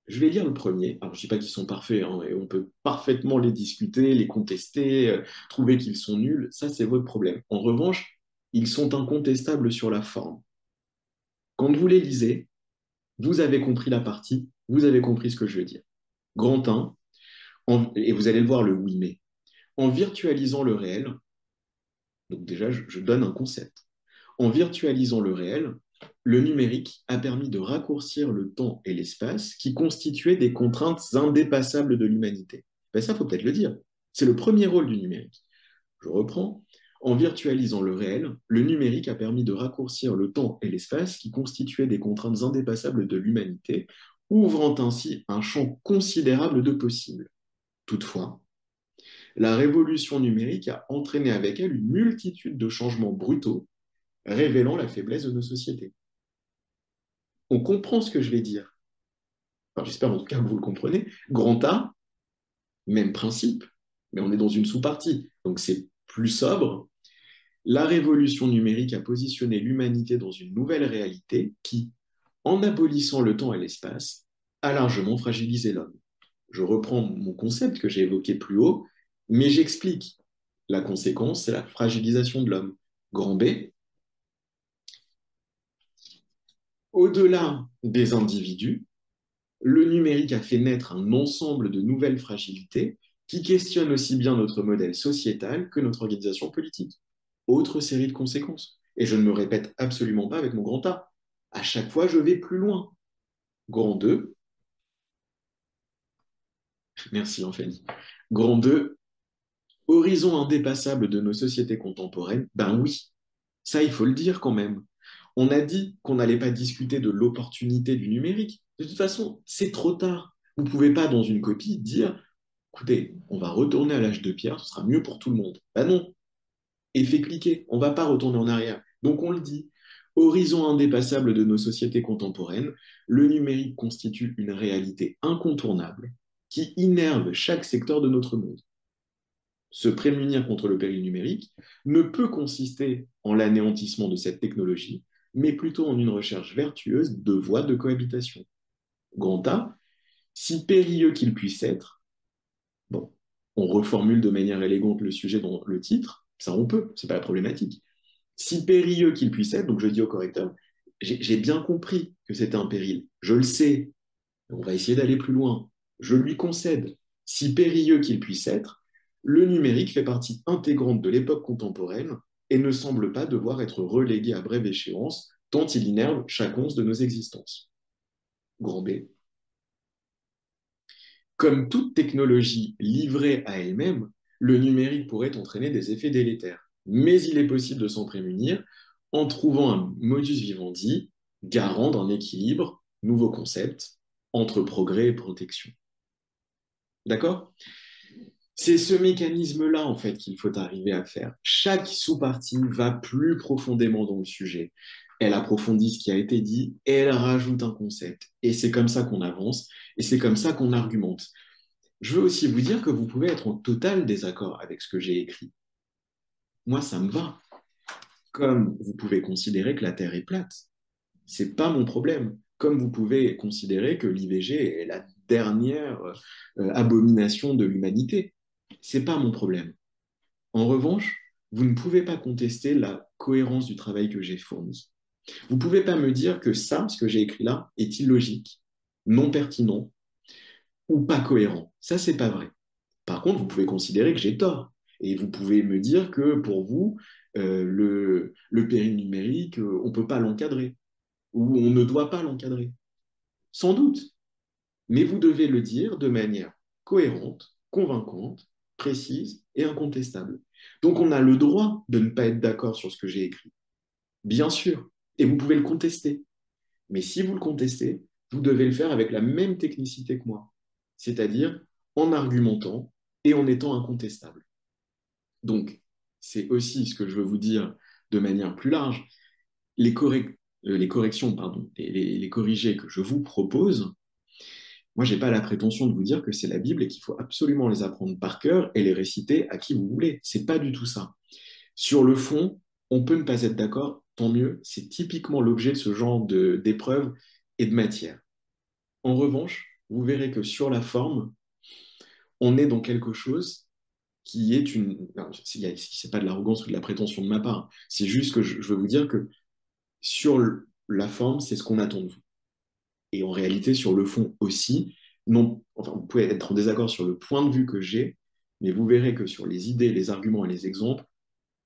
Je vais lire le premier. Alors, je ne dis pas qu'ils sont parfaits, hein, et on peut parfaitement les discuter, les contester, trouver qu'ils sont nuls. Ça, c'est votre problème. En revanche, ils sont incontestables sur la forme. Quand vous les lisez, vous avez compris la partie, vous avez compris ce que je veux dire. Grand 1, et vous allez le voir, le oui mais. En virtualisant le réel, donc déjà, je donne un concept. En virtualisant le réel, le numérique a permis de raccourcir le temps et l'espace qui constituaient des contraintes indépassables de l'humanité. Ben ça, il faut peut-être le dire. C'est le premier rôle du numérique. Je reprends. En virtualisant le réel, le numérique a permis de raccourcir le temps et l'espace qui constituaient des contraintes indépassables de l'humanité, ouvrant ainsi un champ considérable de possibles. Toutefois, la révolution numérique a entraîné avec elle une multitude de changements brutaux, révélant la faiblesse de nos sociétés. On comprend ce que je vais dire. Enfin, j'espère en tout cas que vous le comprenez. Grand A, même principe, mais on est dans une sous-partie, donc c'est plus sobre. La révolution numérique a positionné l'humanité dans une nouvelle réalité qui, en abolissant le temps et l'espace, a largement fragilisé l'homme. Je reprends mon concept que j'ai évoqué plus haut, mais j'explique. La conséquence, c'est la fragilisation de l'homme. Grand B, au-delà des individus, le numérique a fait naître un ensemble de nouvelles fragilités qui questionnent aussi bien notre modèle sociétal que notre organisation politique. Autre série de conséquences. Et je ne me répète absolument pas avec mon grand A. À chaque fois, je vais plus loin. Grand 2, merci Ophélie. Grand 2, horizon indépassable de nos sociétés contemporaines. Ben oui, ça, il faut le dire quand même. On a dit qu'on n'allait pas discuter de l'opportunité du numérique. De toute façon, c'est trop tard. Vous ne pouvez pas, dans une copie, dire, écoutez, on va retourner à l'âge de pierre, ce sera mieux pour tout le monde. Ben non, effet cliquer, on ne va pas retourner en arrière. Donc on le dit, horizon indépassable de nos sociétés contemporaines, le numérique constitue une réalité incontournable qui innerve chaque secteur de notre monde. se prémunir contre le péril numérique ne peut consister en l'anéantissement de cette technologie, mais plutôt en une recherche vertueuse de voies de cohabitation. Grand A, si périlleux qu'il puisse être, bon, on reformule de manière élégante le sujet dans le titre, ça on peut, c'est pas la problématique. Si périlleux qu'il puisse être, donc je dis au correcteur, j'ai bien compris que c'était un péril, je le sais, on va essayer d'aller plus loin. Je lui concède, si périlleux qu'il puisse être, le numérique fait partie intégrante de l'époque contemporaine et ne semble pas devoir être relégué à brève échéance, tant il innerve chaque once de nos existences. Grand B. Comme toute technologie livrée à elle-même, le numérique pourrait entraîner des effets délétères. Mais il est possible de s'en prémunir en trouvant un modus vivendi garant d'un équilibre, nouveau concept, entre progrès et protection. D'accord? C'est ce mécanisme-là, en fait, qu'il faut arriver à faire. Chaque sous-partie va plus profondément dans le sujet. Elle approfondit ce qui a été dit et elle rajoute un concept. Et c'est comme ça qu'on avance et c'est comme ça qu'on argumente. Je veux aussi vous dire que vous pouvez être en total désaccord avec ce que j'ai écrit. Moi, ça me va. Comme vous pouvez considérer que la Terre est plate. C'est pas mon problème. Comme vous pouvez considérer que l'IVG est la dernière abomination de l'humanité. C'est pas mon problème. En revanche, vous ne pouvez pas contester la cohérence du travail que j'ai fourni. Vous ne pouvez pas me dire que ça, ce que j'ai écrit là, est illogique, non pertinent ou pas cohérent. Ça, c'est pas vrai. Par contre, vous pouvez considérer que j'ai tort. Et vous pouvez me dire que pour vous, le péril numérique, on ne peut pas l'encadrer ou on ne doit pas l'encadrer. Sans doute. Mais vous devez le dire de manière cohérente, convaincante, précise et incontestable. Donc on a le droit de ne pas être d'accord sur ce que j'ai écrit, bien sûr, et vous pouvez le contester. Mais si vous le contestez, vous devez le faire avec la même technicité que moi, c'est-à-dire en argumentant et en étant incontestable. Donc c'est aussi ce que je veux vous dire de manière plus large. Les corrections, pardon, les corrigés que je vous propose, moi, je n'ai pas la prétention de vous dire que c'est la Bible et qu'il faut absolument les apprendre par cœur et les réciter à qui vous voulez. C'est pas du tout ça. Sur le fond, on peut ne pas être d'accord, tant mieux. C'est typiquement l'objet de ce genre d'épreuves et de matière. En revanche, vous verrez que sur la forme, on est dans quelque chose qui est une. C'est pas de l'arrogance ou de la prétention de ma part. C'est juste que je veux vous dire que sur la forme, c'est ce qu'on attend de vous. Et en réalité, sur le fond aussi, non, enfin, vous pouvez être en désaccord sur le point de vue que j'ai, mais vous verrez que sur les idées, les arguments et les exemples,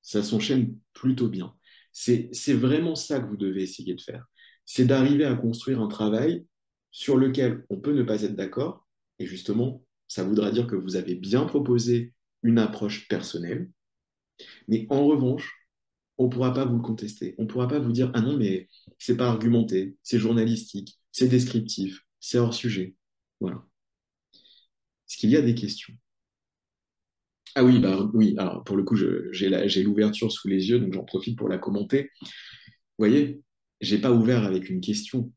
ça s'enchaîne plutôt bien. C'est vraiment ça que vous devez essayer de faire. C'est d'arriver à construire un travail sur lequel on peut ne pas être d'accord, et justement, ça voudra dire que vous avez bien proposé une approche personnelle, mais en revanche, on ne pourra pas vous le contester. On ne pourra pas vous dire, ah non, mais c'est pas argumenté, c'est journalistique, c'est descriptif, c'est hors sujet. Voilà. Est-ce qu'il y a des questions? Ah oui, bah oui, alors pour le coup, j'ai l'ouverture sous les yeux, donc j'en profite pour la commenter. Vous voyez, j'ai pas ouvert avec une question,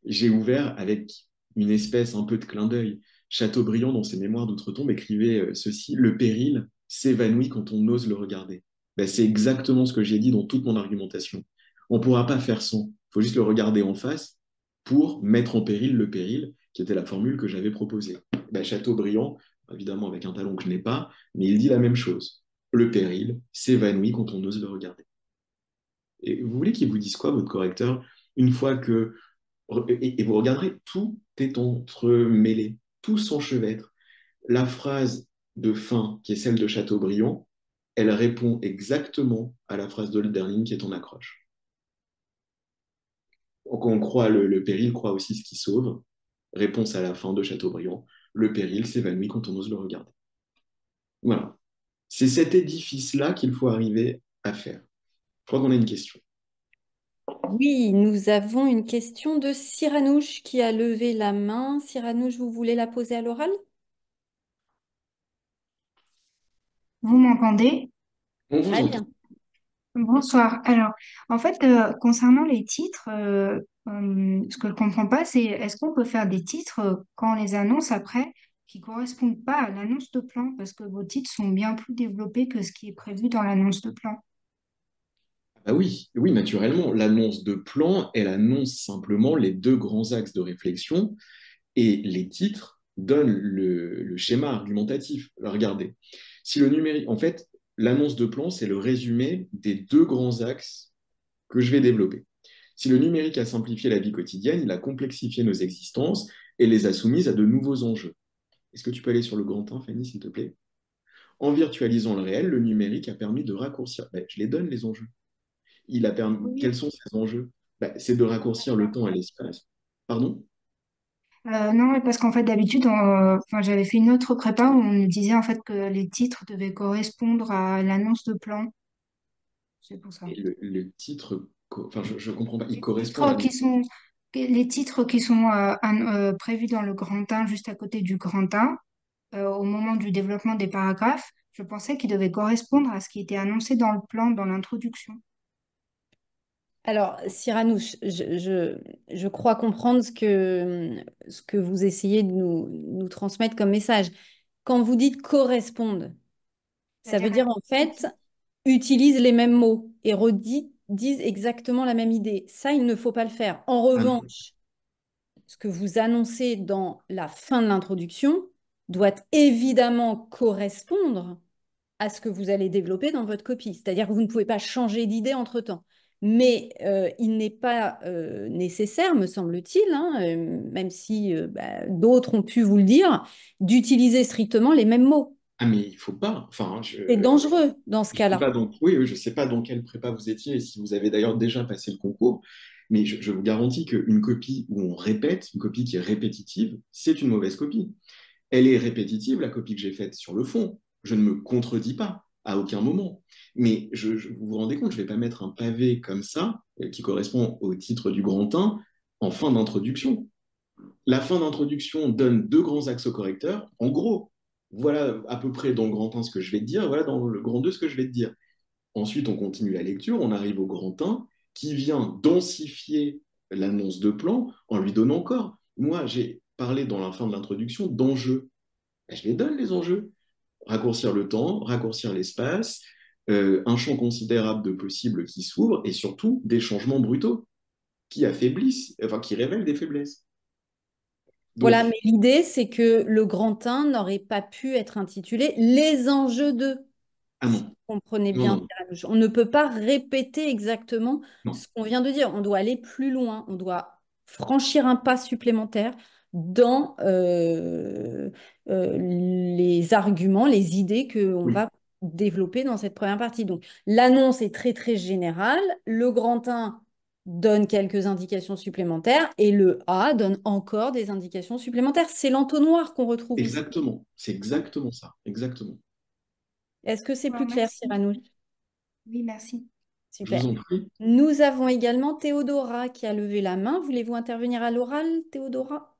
j'ai ouvert avec une espèce un peu de clin d'œil. Chateaubriand, dans ses Mémoires d'outre-tombe, écrivait ceci, le péril s'évanouit quand on ose le regarder. Ben, c'est exactement ce que j'ai dit dans toute mon argumentation. On ne pourra pas faire sans. Il faut juste le regarder en face pour mettre en péril le péril, qui était la formule que j'avais proposée. Ben, Chateaubriand, évidemment avec un talent que je n'ai pas, mais il dit la même chose. Le péril s'évanouit quand on ose le regarder. Et vous voulez qu'il vous dise quoi, votre correcteur, une fois que et vous regarderez, tout est entremêlé, tout s'enchevêtre. La phrase de fin, qui est celle de Chateaubriand, elle répond exactement à la phrase de Hölderlin qui est en accroche. Quand on croit le péril, croit aussi ce qui sauve. Réponse à la fin de Chateaubriand, le péril s'évanouit quand on ose le regarder. Voilà. C'est cet édifice-là qu'il faut arriver à faire. Je crois qu'on a une question.
Oui, nous avons une question de Cyranouche qui a levé la main. Cyranouche, vous voulez la poser à l'oral?
Vous m'entendez?
On vous
Très
entend.
bien.
Bonsoir. Alors, en fait, concernant les titres, ce que je comprends pas, c'est est-ce qu'on peut faire des titres quand on les annonce après qui correspondent pas à l'annonce de plan parce que vos titres sont bien plus développés que ce qui est prévu dans l'annonce de plan.
Ah oui, oui, naturellement. L'annonce de plan, elle annonce simplement les deux grands axes de réflexion et les titres donnent le schéma argumentatif. Regardez, si le numérique, en fait, l'annonce de plan, c'est le résumé des deux grands axes que je vais développer. Si le numérique a simplifié la vie quotidienne, il a complexifié nos existences et les a soumises à de nouveaux enjeux. Est-ce que tu peux aller sur le grand 1, Fanny, s'il te plaît? En virtualisant le réel, le numérique a permis de raccourcir. Ben, je les donne, les enjeux. Il a permis.
Oui.
Quels sont ces enjeux? Ben, c'est de raccourcir le temps et l'espace. Pardon?
Non, mais parce qu'en fait, d'habitude, enfin, j'avais fait une autre prépa où on nous disait en fait que les titres devaient correspondre à l'annonce de plan. C'est pour ça.
Et le titre, enfin, je ne comprends pas, il
Les
correspond
titres
à.
qui sont prévus dans le grand 1, juste à côté du grand 1, au moment du développement des paragraphes, je pensais qu'ils devaient correspondre à ce qui était annoncé dans le plan, dans l'introduction.
Alors, Cyranoche, je crois comprendre ce que vous essayez de nous transmettre comme message. Quand vous dites correspondent, ça veut
C'est-à-dire
dire en fait utilise les mêmes mots et disent exactement la même idée. Ça, il ne faut pas le faire. En
Ah non,
revanche, ce que vous annoncez dans la fin de l'introduction doit évidemment correspondre à ce que vous allez développer dans votre copie. C'est-à-dire que vous ne pouvez pas changer d'idée entre-temps. Mais il n'est pas nécessaire, me semble-t-il, hein, même si bah, d'autres ont pu vous le dire, d'utiliser strictement les mêmes mots.
ah, mais il faut pas. Enfin,
C'est dangereux dans ce
je sais
cas-là.
pas donc, oui, oui, je sais pas dans quelle prépa vous étiez et si vous avez d'ailleurs déjà passé le concours, mais je vous garantis qu'une copie où on répète, une copie qui est répétitive, c'est une mauvaise copie. Elle est répétitive, la copie que j'ai faite sur le fond. Je ne me contredis pas à aucun moment. Mais vous vous rendez compte, je ne vais pas mettre un pavé comme ça, qui correspond au titre du grand 1, en fin d'introduction. La fin d'introduction donne deux grands axes au correcteur. En gros, voilà à peu près dans le grand 1 ce que je vais te dire, voilà dans le grand 2 ce que je vais te dire. Ensuite, on continue la lecture, on arrive au grand 1 qui vient densifier l'annonce de plan en lui donnant corps. Moi, j'ai parlé dans la fin de l'introduction d'enjeux. Ben, je les donne, les enjeux. Raccourcir le temps, raccourcir l'espace, un champ considérable de possibles qui s'ouvre et surtout des changements brutaux qui affaiblissent, enfin qui révèlent des faiblesses.
Voilà, mais
Donc,
l'idée, c'est que le grand 1 n'aurait pas pu être intitulé Les enjeux de.
ah
Si
non,
vous comprenez
non,
bien,
non,
on ne peut pas répéter exactement
non.
ce qu'on vient de dire. On doit aller plus loin. On doit franchir un pas supplémentaire dans les arguments, les idées qu'on
Oui,
va développer dans cette première partie. Donc, l'annonce est très, très générale. Le grand 1 donne quelques indications supplémentaires et le A donne encore des indications supplémentaires. C'est l'entonnoir qu'on retrouve ici.
exactement. C'est exactement ça. Exactement.
Est-ce que c'est
D'accord,
plus clair,
merci.
Cyrano?
Oui, merci.
Je vous
Super.
en prie.
Nous avons également Théodora qui a levé la main. Voulez-vous intervenir à l'oral, Théodora?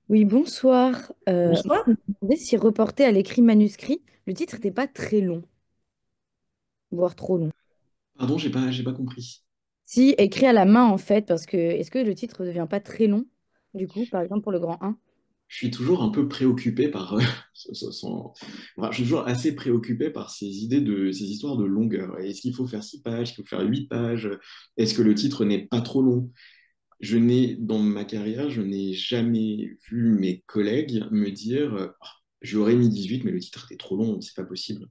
Oui, bonsoir. En fait,
Bonsoir.
je me demandais si reporté à l'écrit manuscrit, le titre n'était pas très long, voire trop long.
Pardon, j'ai pas compris.
Si écrit à la main, en fait, parce que est-ce que le titre ne devient pas très long, du coup, par exemple pour le grand 1?
Je suis toujours un peu préoccupé par enfin, je suis toujours assez préoccupé par ces idées de ces histoires de longueur. Est-ce qu'il faut faire 6 pages, est-ce qu'il faut faire 8 pages? Est-ce que le titre n'est pas trop long? Dans ma carrière, je n'ai jamais vu mes collègues me dire ah, j'aurais mis 18, mais le titre était trop long, c'est pas possible.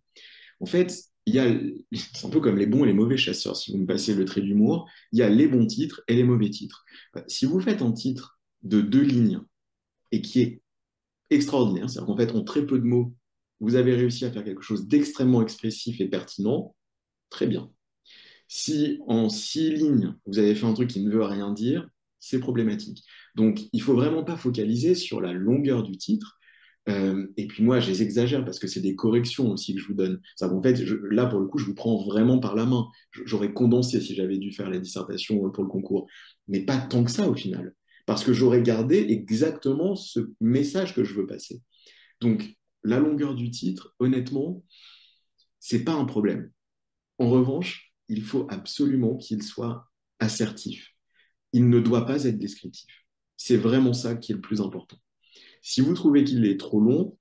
En fait, c'est un peu comme les bons et les mauvais chasseurs, si vous me passez le trait d'humour, il y a les bons titres et les mauvais titres. Si vous faites un titre de 2 lignes et qui est extraordinaire, c'est-à-dire qu'en fait, en très peu de mots, vous avez réussi à faire quelque chose d'extrêmement expressif et pertinent, très bien. Si en 6 lignes, vous avez fait un truc qui ne veut rien dire, c'est problématique. Donc, il faut vraiment pas focaliser sur la longueur du titre. Et puis moi, je les exagère parce que c'est des corrections aussi que je vous donne. Ça, en fait, là, pour le coup, je vous prends vraiment par la main. J'aurais condensé si j'avais dû faire la dissertation pour le concours. Mais pas tant que ça au final. Parce que j'aurais gardé exactement ce message que je veux passer. Donc, la longueur du titre, honnêtement, c'est pas un problème. En revanche, il faut absolument qu'il soit assertif. Il ne doit pas être descriptif. C'est vraiment ça qui est le plus important. Si vous trouvez qu'il est trop long,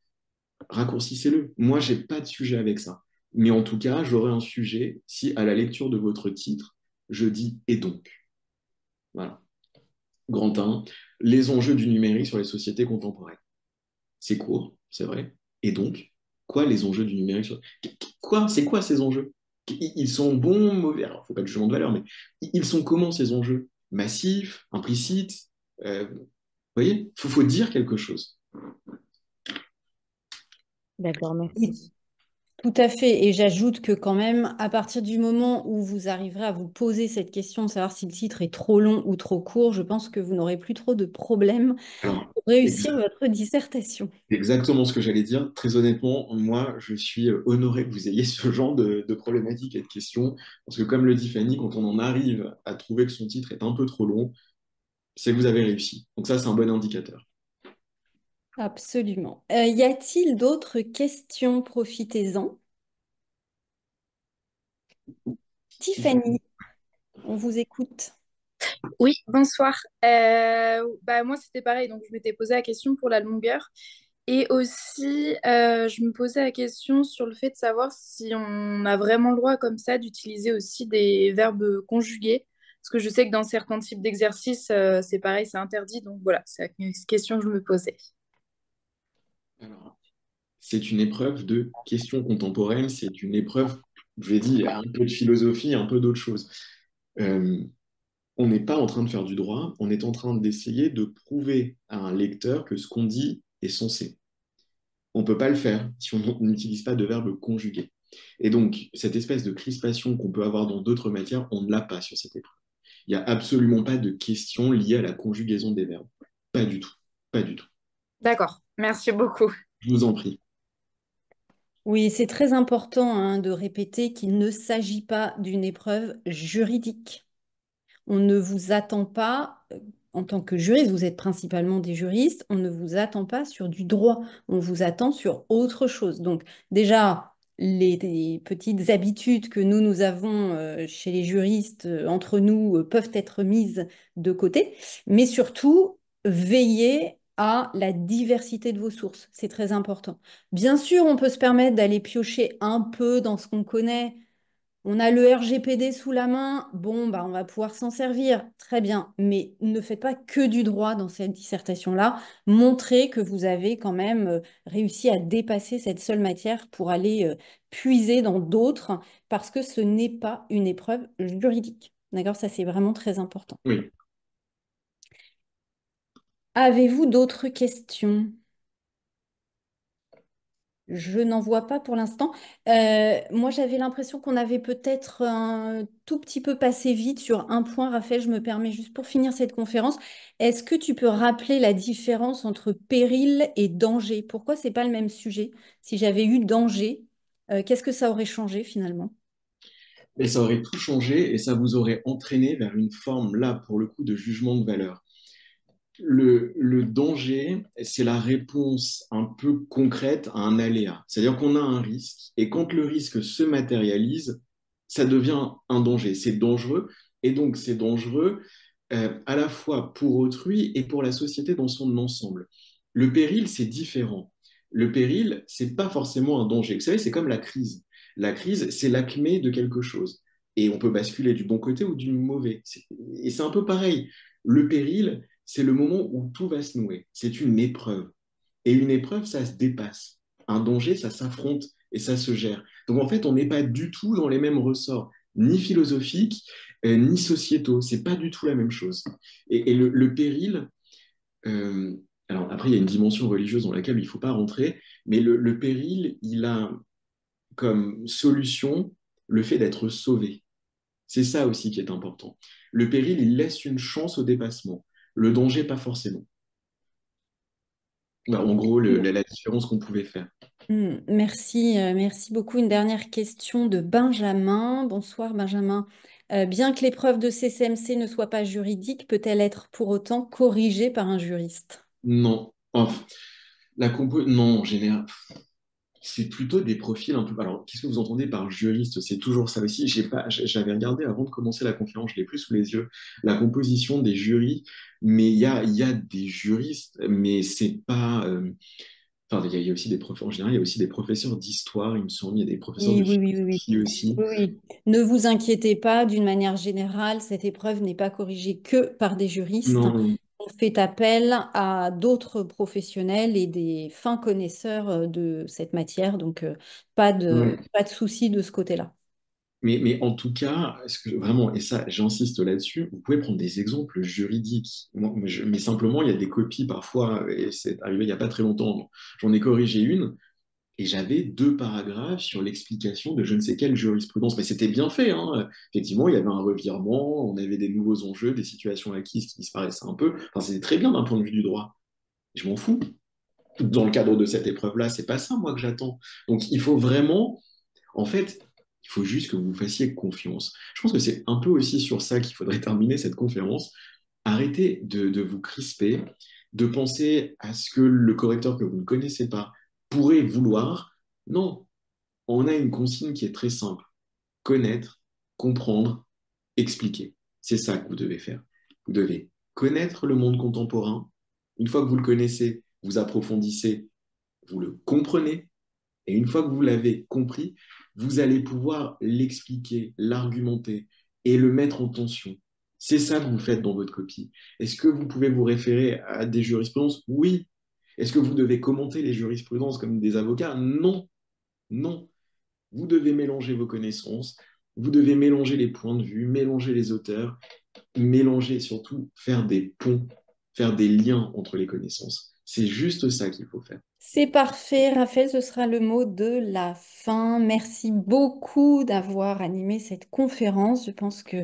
raccourcissez-le. Moi, j'ai pas de sujet avec ça. Mais en tout cas, j'aurai un sujet si à la lecture de votre titre, je dis et donc. Voilà. Grand 1, les enjeux du numérique sur les sociétés contemporaines. C'est court, c'est vrai. Et donc, quoi les enjeux du numérique sur... Quoi? C'est quoi ces enjeux? Ils sont bons, mauvais? Alors, il ne faut pas de jugement de valeur, mais ils sont comment ces enjeux? Massifs, implicites? Vous voyez, faut dire quelque chose.
D'accord, merci.
Oui, tout à fait. Et j'ajoute que quand même, à partir du moment où vous arriverez à vous poser cette question de savoir si le titre est trop long ou trop court, je pense que vous n'aurez plus trop de problèmes
Alors,
pour réussir votre dissertation.
exactement ce que j'allais dire. Très honnêtement, moi, je suis honoré que vous ayez ce genre de problématiques et de questions, parce que comme le dit Fanny, quand on en arrive à trouver que son titre est un peu trop long, c'est que vous avez réussi. Donc ça, c'est un bon indicateur.
Absolument. Y a-t-il d'autres questions? Profitez-en. Tiffany, on vous écoute.
Oui, bonsoir. Moi, c'était pareil. Donc, je m'étais posé la question pour la longueur. Et aussi, je me posais la question sur le fait de savoir si on a vraiment le droit, comme ça, d'utiliser aussi des verbes conjugués. Parce que je sais que dans certains types d'exercices, c'est pareil, c'est interdit. Donc, voilà, c'est une question que je me posais.
Alors, c'est une épreuve de questions contemporaines, c'est une épreuve, je l'ai dit, un peu de philosophie, un peu d'autre chose. Euh, on n'est pas en train de faire du droit, on est en train d'essayer de prouver à un lecteur que ce qu'on dit est censé. On ne peut pas le faire si on n'utilise pas de verbe conjugué. Et donc, cette espèce de crispation qu'on peut avoir dans d'autres matières, on ne l'a pas sur cette épreuve. Il n'y a absolument pas de questions liées à la conjugaison des verbes. Pas du tout. Pas du tout.
D'accord, merci beaucoup.
Je vous en prie.
Oui, c'est très important hein, de répéter qu'il ne s'agit pas d'une épreuve juridique. On ne vous attend pas, en tant que juriste, vous êtes principalement des juristes, on ne vous attend pas sur du droit, on vous attend sur autre chose. Donc déjà, les petites habitudes que nous avons chez les juristes, entre nous, peuvent être mises de côté, mais surtout, veillez à la diversité de vos sources. C'est très important. Bien sûr, on peut se permettre d'aller piocher un peu dans ce qu'on connaît. On a le RGPD sous la main, bon, bah, on va pouvoir s'en servir, très bien, mais ne faites pas que du droit dans cette dissertation-là. Montrez que vous avez quand même réussi à dépasser cette seule matière pour aller puiser dans d'autres, parce que ce n'est pas une épreuve juridique. D'accord? Ça, c'est vraiment très important.
Oui.
Avez-vous d'autres questions? Je n'en vois pas pour l'instant. Moi, j'avais l'impression qu'on avait peut-être un tout petit peu passé vite sur un point. Raphaël, je me permets juste pour finir cette conférence. Est-ce que tu peux rappeler la différence entre péril et danger? Pourquoi c'est pas le même sujet? Si j'avais eu danger, qu'est-ce que ça aurait changé finalement?
Et ça aurait tout changé et ça vous aurait entraîné vers une forme, là, pour le coup, de jugement de valeur. Le danger, c'est la réponse un peu concrète à un aléa. C'est-à-dire qu'on a un risque, et quand le risque se matérialise, ça devient un danger. C'est dangereux, et donc c'est dangereux à la fois pour autrui et pour la société dans son ensemble. Le péril, c'est différent. Le péril, c'est pas forcément un danger. Vous savez, c'est comme la crise. La crise, c'est l'acmé de quelque chose. Et on peut basculer du bon côté ou du mauvais. Et c'est un peu pareil. Le péril, c'est le moment où tout va se nouer. C'est une épreuve. Et une épreuve, ça se dépasse. Un danger, ça s'affronte et ça se gère. Donc en fait, on n'est pas du tout dans les mêmes ressorts, ni philosophiques, ni sociétaux. C'est pas du tout la même chose. Et le péril, euh, alors après, il y a une dimension religieuse dans laquelle il ne faut pas rentrer, mais le péril, il a comme solution le fait d'être sauvé. C'est ça aussi qui est important. Le péril, il laisse une chance au dépassement. Le danger, pas forcément. Bah, en gros, la différence qu'on pouvait faire.
Merci, merci beaucoup. Une dernière question de Benjamin. Bonsoir Benjamin. Bien que l'épreuve de CCMC ne soit pas juridique, peut-elle être pour autant corrigée par un juriste?
Non. Enfin, non, en général, C'est plutôt des profils un peu. Alors, qu'est-ce que vous entendez par juriste? C'est toujours ça aussi. J'avais regardé avant de commencer la conférence, je l'ai plus sous les yeux, la composition des jurys, mais il y a des juristes, mais c'est pas. Enfin, il y a aussi des professeurs, en général, il y a aussi des professeurs d'histoire, il me semble, il y a des professeurs
Oui,
de
oui, oui, oui, oui.
philosophie aussi.
Oui, oui. Ne vous inquiétez pas, d'une manière générale, cette épreuve n'est pas corrigée que par des juristes.
Non,
On fait appel à d'autres professionnels et des fins connaisseurs de cette matière, donc
ouais.
pas de souci de ce côté-là.
Mais en tout cas, vraiment, et ça, j'insiste là-dessus, vous pouvez prendre des exemples juridiques. Mais simplement, il y a des copies parfois, et c'est arrivé il n'y a pas très longtemps. J'en ai corrigé une, et j'avais deux paragraphes sur l'explication de je ne sais quelle jurisprudence. Mais c'était bien fait, hein. Effectivement, il y avait un revirement, on avait des nouveaux enjeux, des situations acquises qui disparaissaient un peu. Enfin, c'était très bien d'un point de vue du droit. Je m'en fous. Dans le cadre de cette épreuve-là, c'est pas ça, moi, que j'attends. Donc, il faut vraiment, en fait, il faut juste que vous vous fassiez confiance. Je pense que c'est un peu aussi sur ça qu'il faudrait terminer cette conférence. Arrêtez de vous crisper, de penser à ce que le correcteur que vous ne connaissez pas pourrait vouloir. Non, on a une consigne qui est très simple. Connaître, comprendre, expliquer. C'est ça que vous devez faire. Vous devez connaître le monde contemporain. Une fois que vous le connaissez, vous approfondissez, vous le comprenez, et une fois que vous l'avez compris, vous allez pouvoir l'expliquer, l'argumenter et le mettre en tension. C'est ça que vous faites dans votre copie. Est-ce que vous pouvez vous référer à des jurisprudences? Oui. Est-ce que vous devez commenter les jurisprudences comme des avocats? Non. Non. Vous devez mélanger vos connaissances, vous devez mélanger les points de vue, mélanger les auteurs, mélanger surtout, faire des ponts, faire des liens entre les connaissances. C'est juste ça qu'il faut faire.
C'est parfait, Raphaël, ce sera le mot de la fin. Merci beaucoup d'avoir animé cette conférence. Je pense que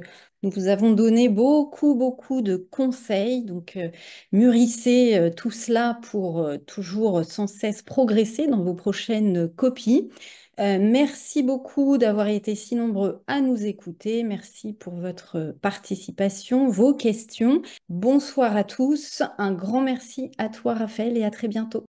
nous vous avons donné beaucoup de conseils. Donc, mûrissez tout cela pour toujours sans cesse progresser dans vos prochaines copies. Merci beaucoup d'avoir été si nombreux à nous écouter. Merci pour votre participation, vos questions. Bonsoir à tous. Un grand merci à toi, Raphaël, et à très bientôt.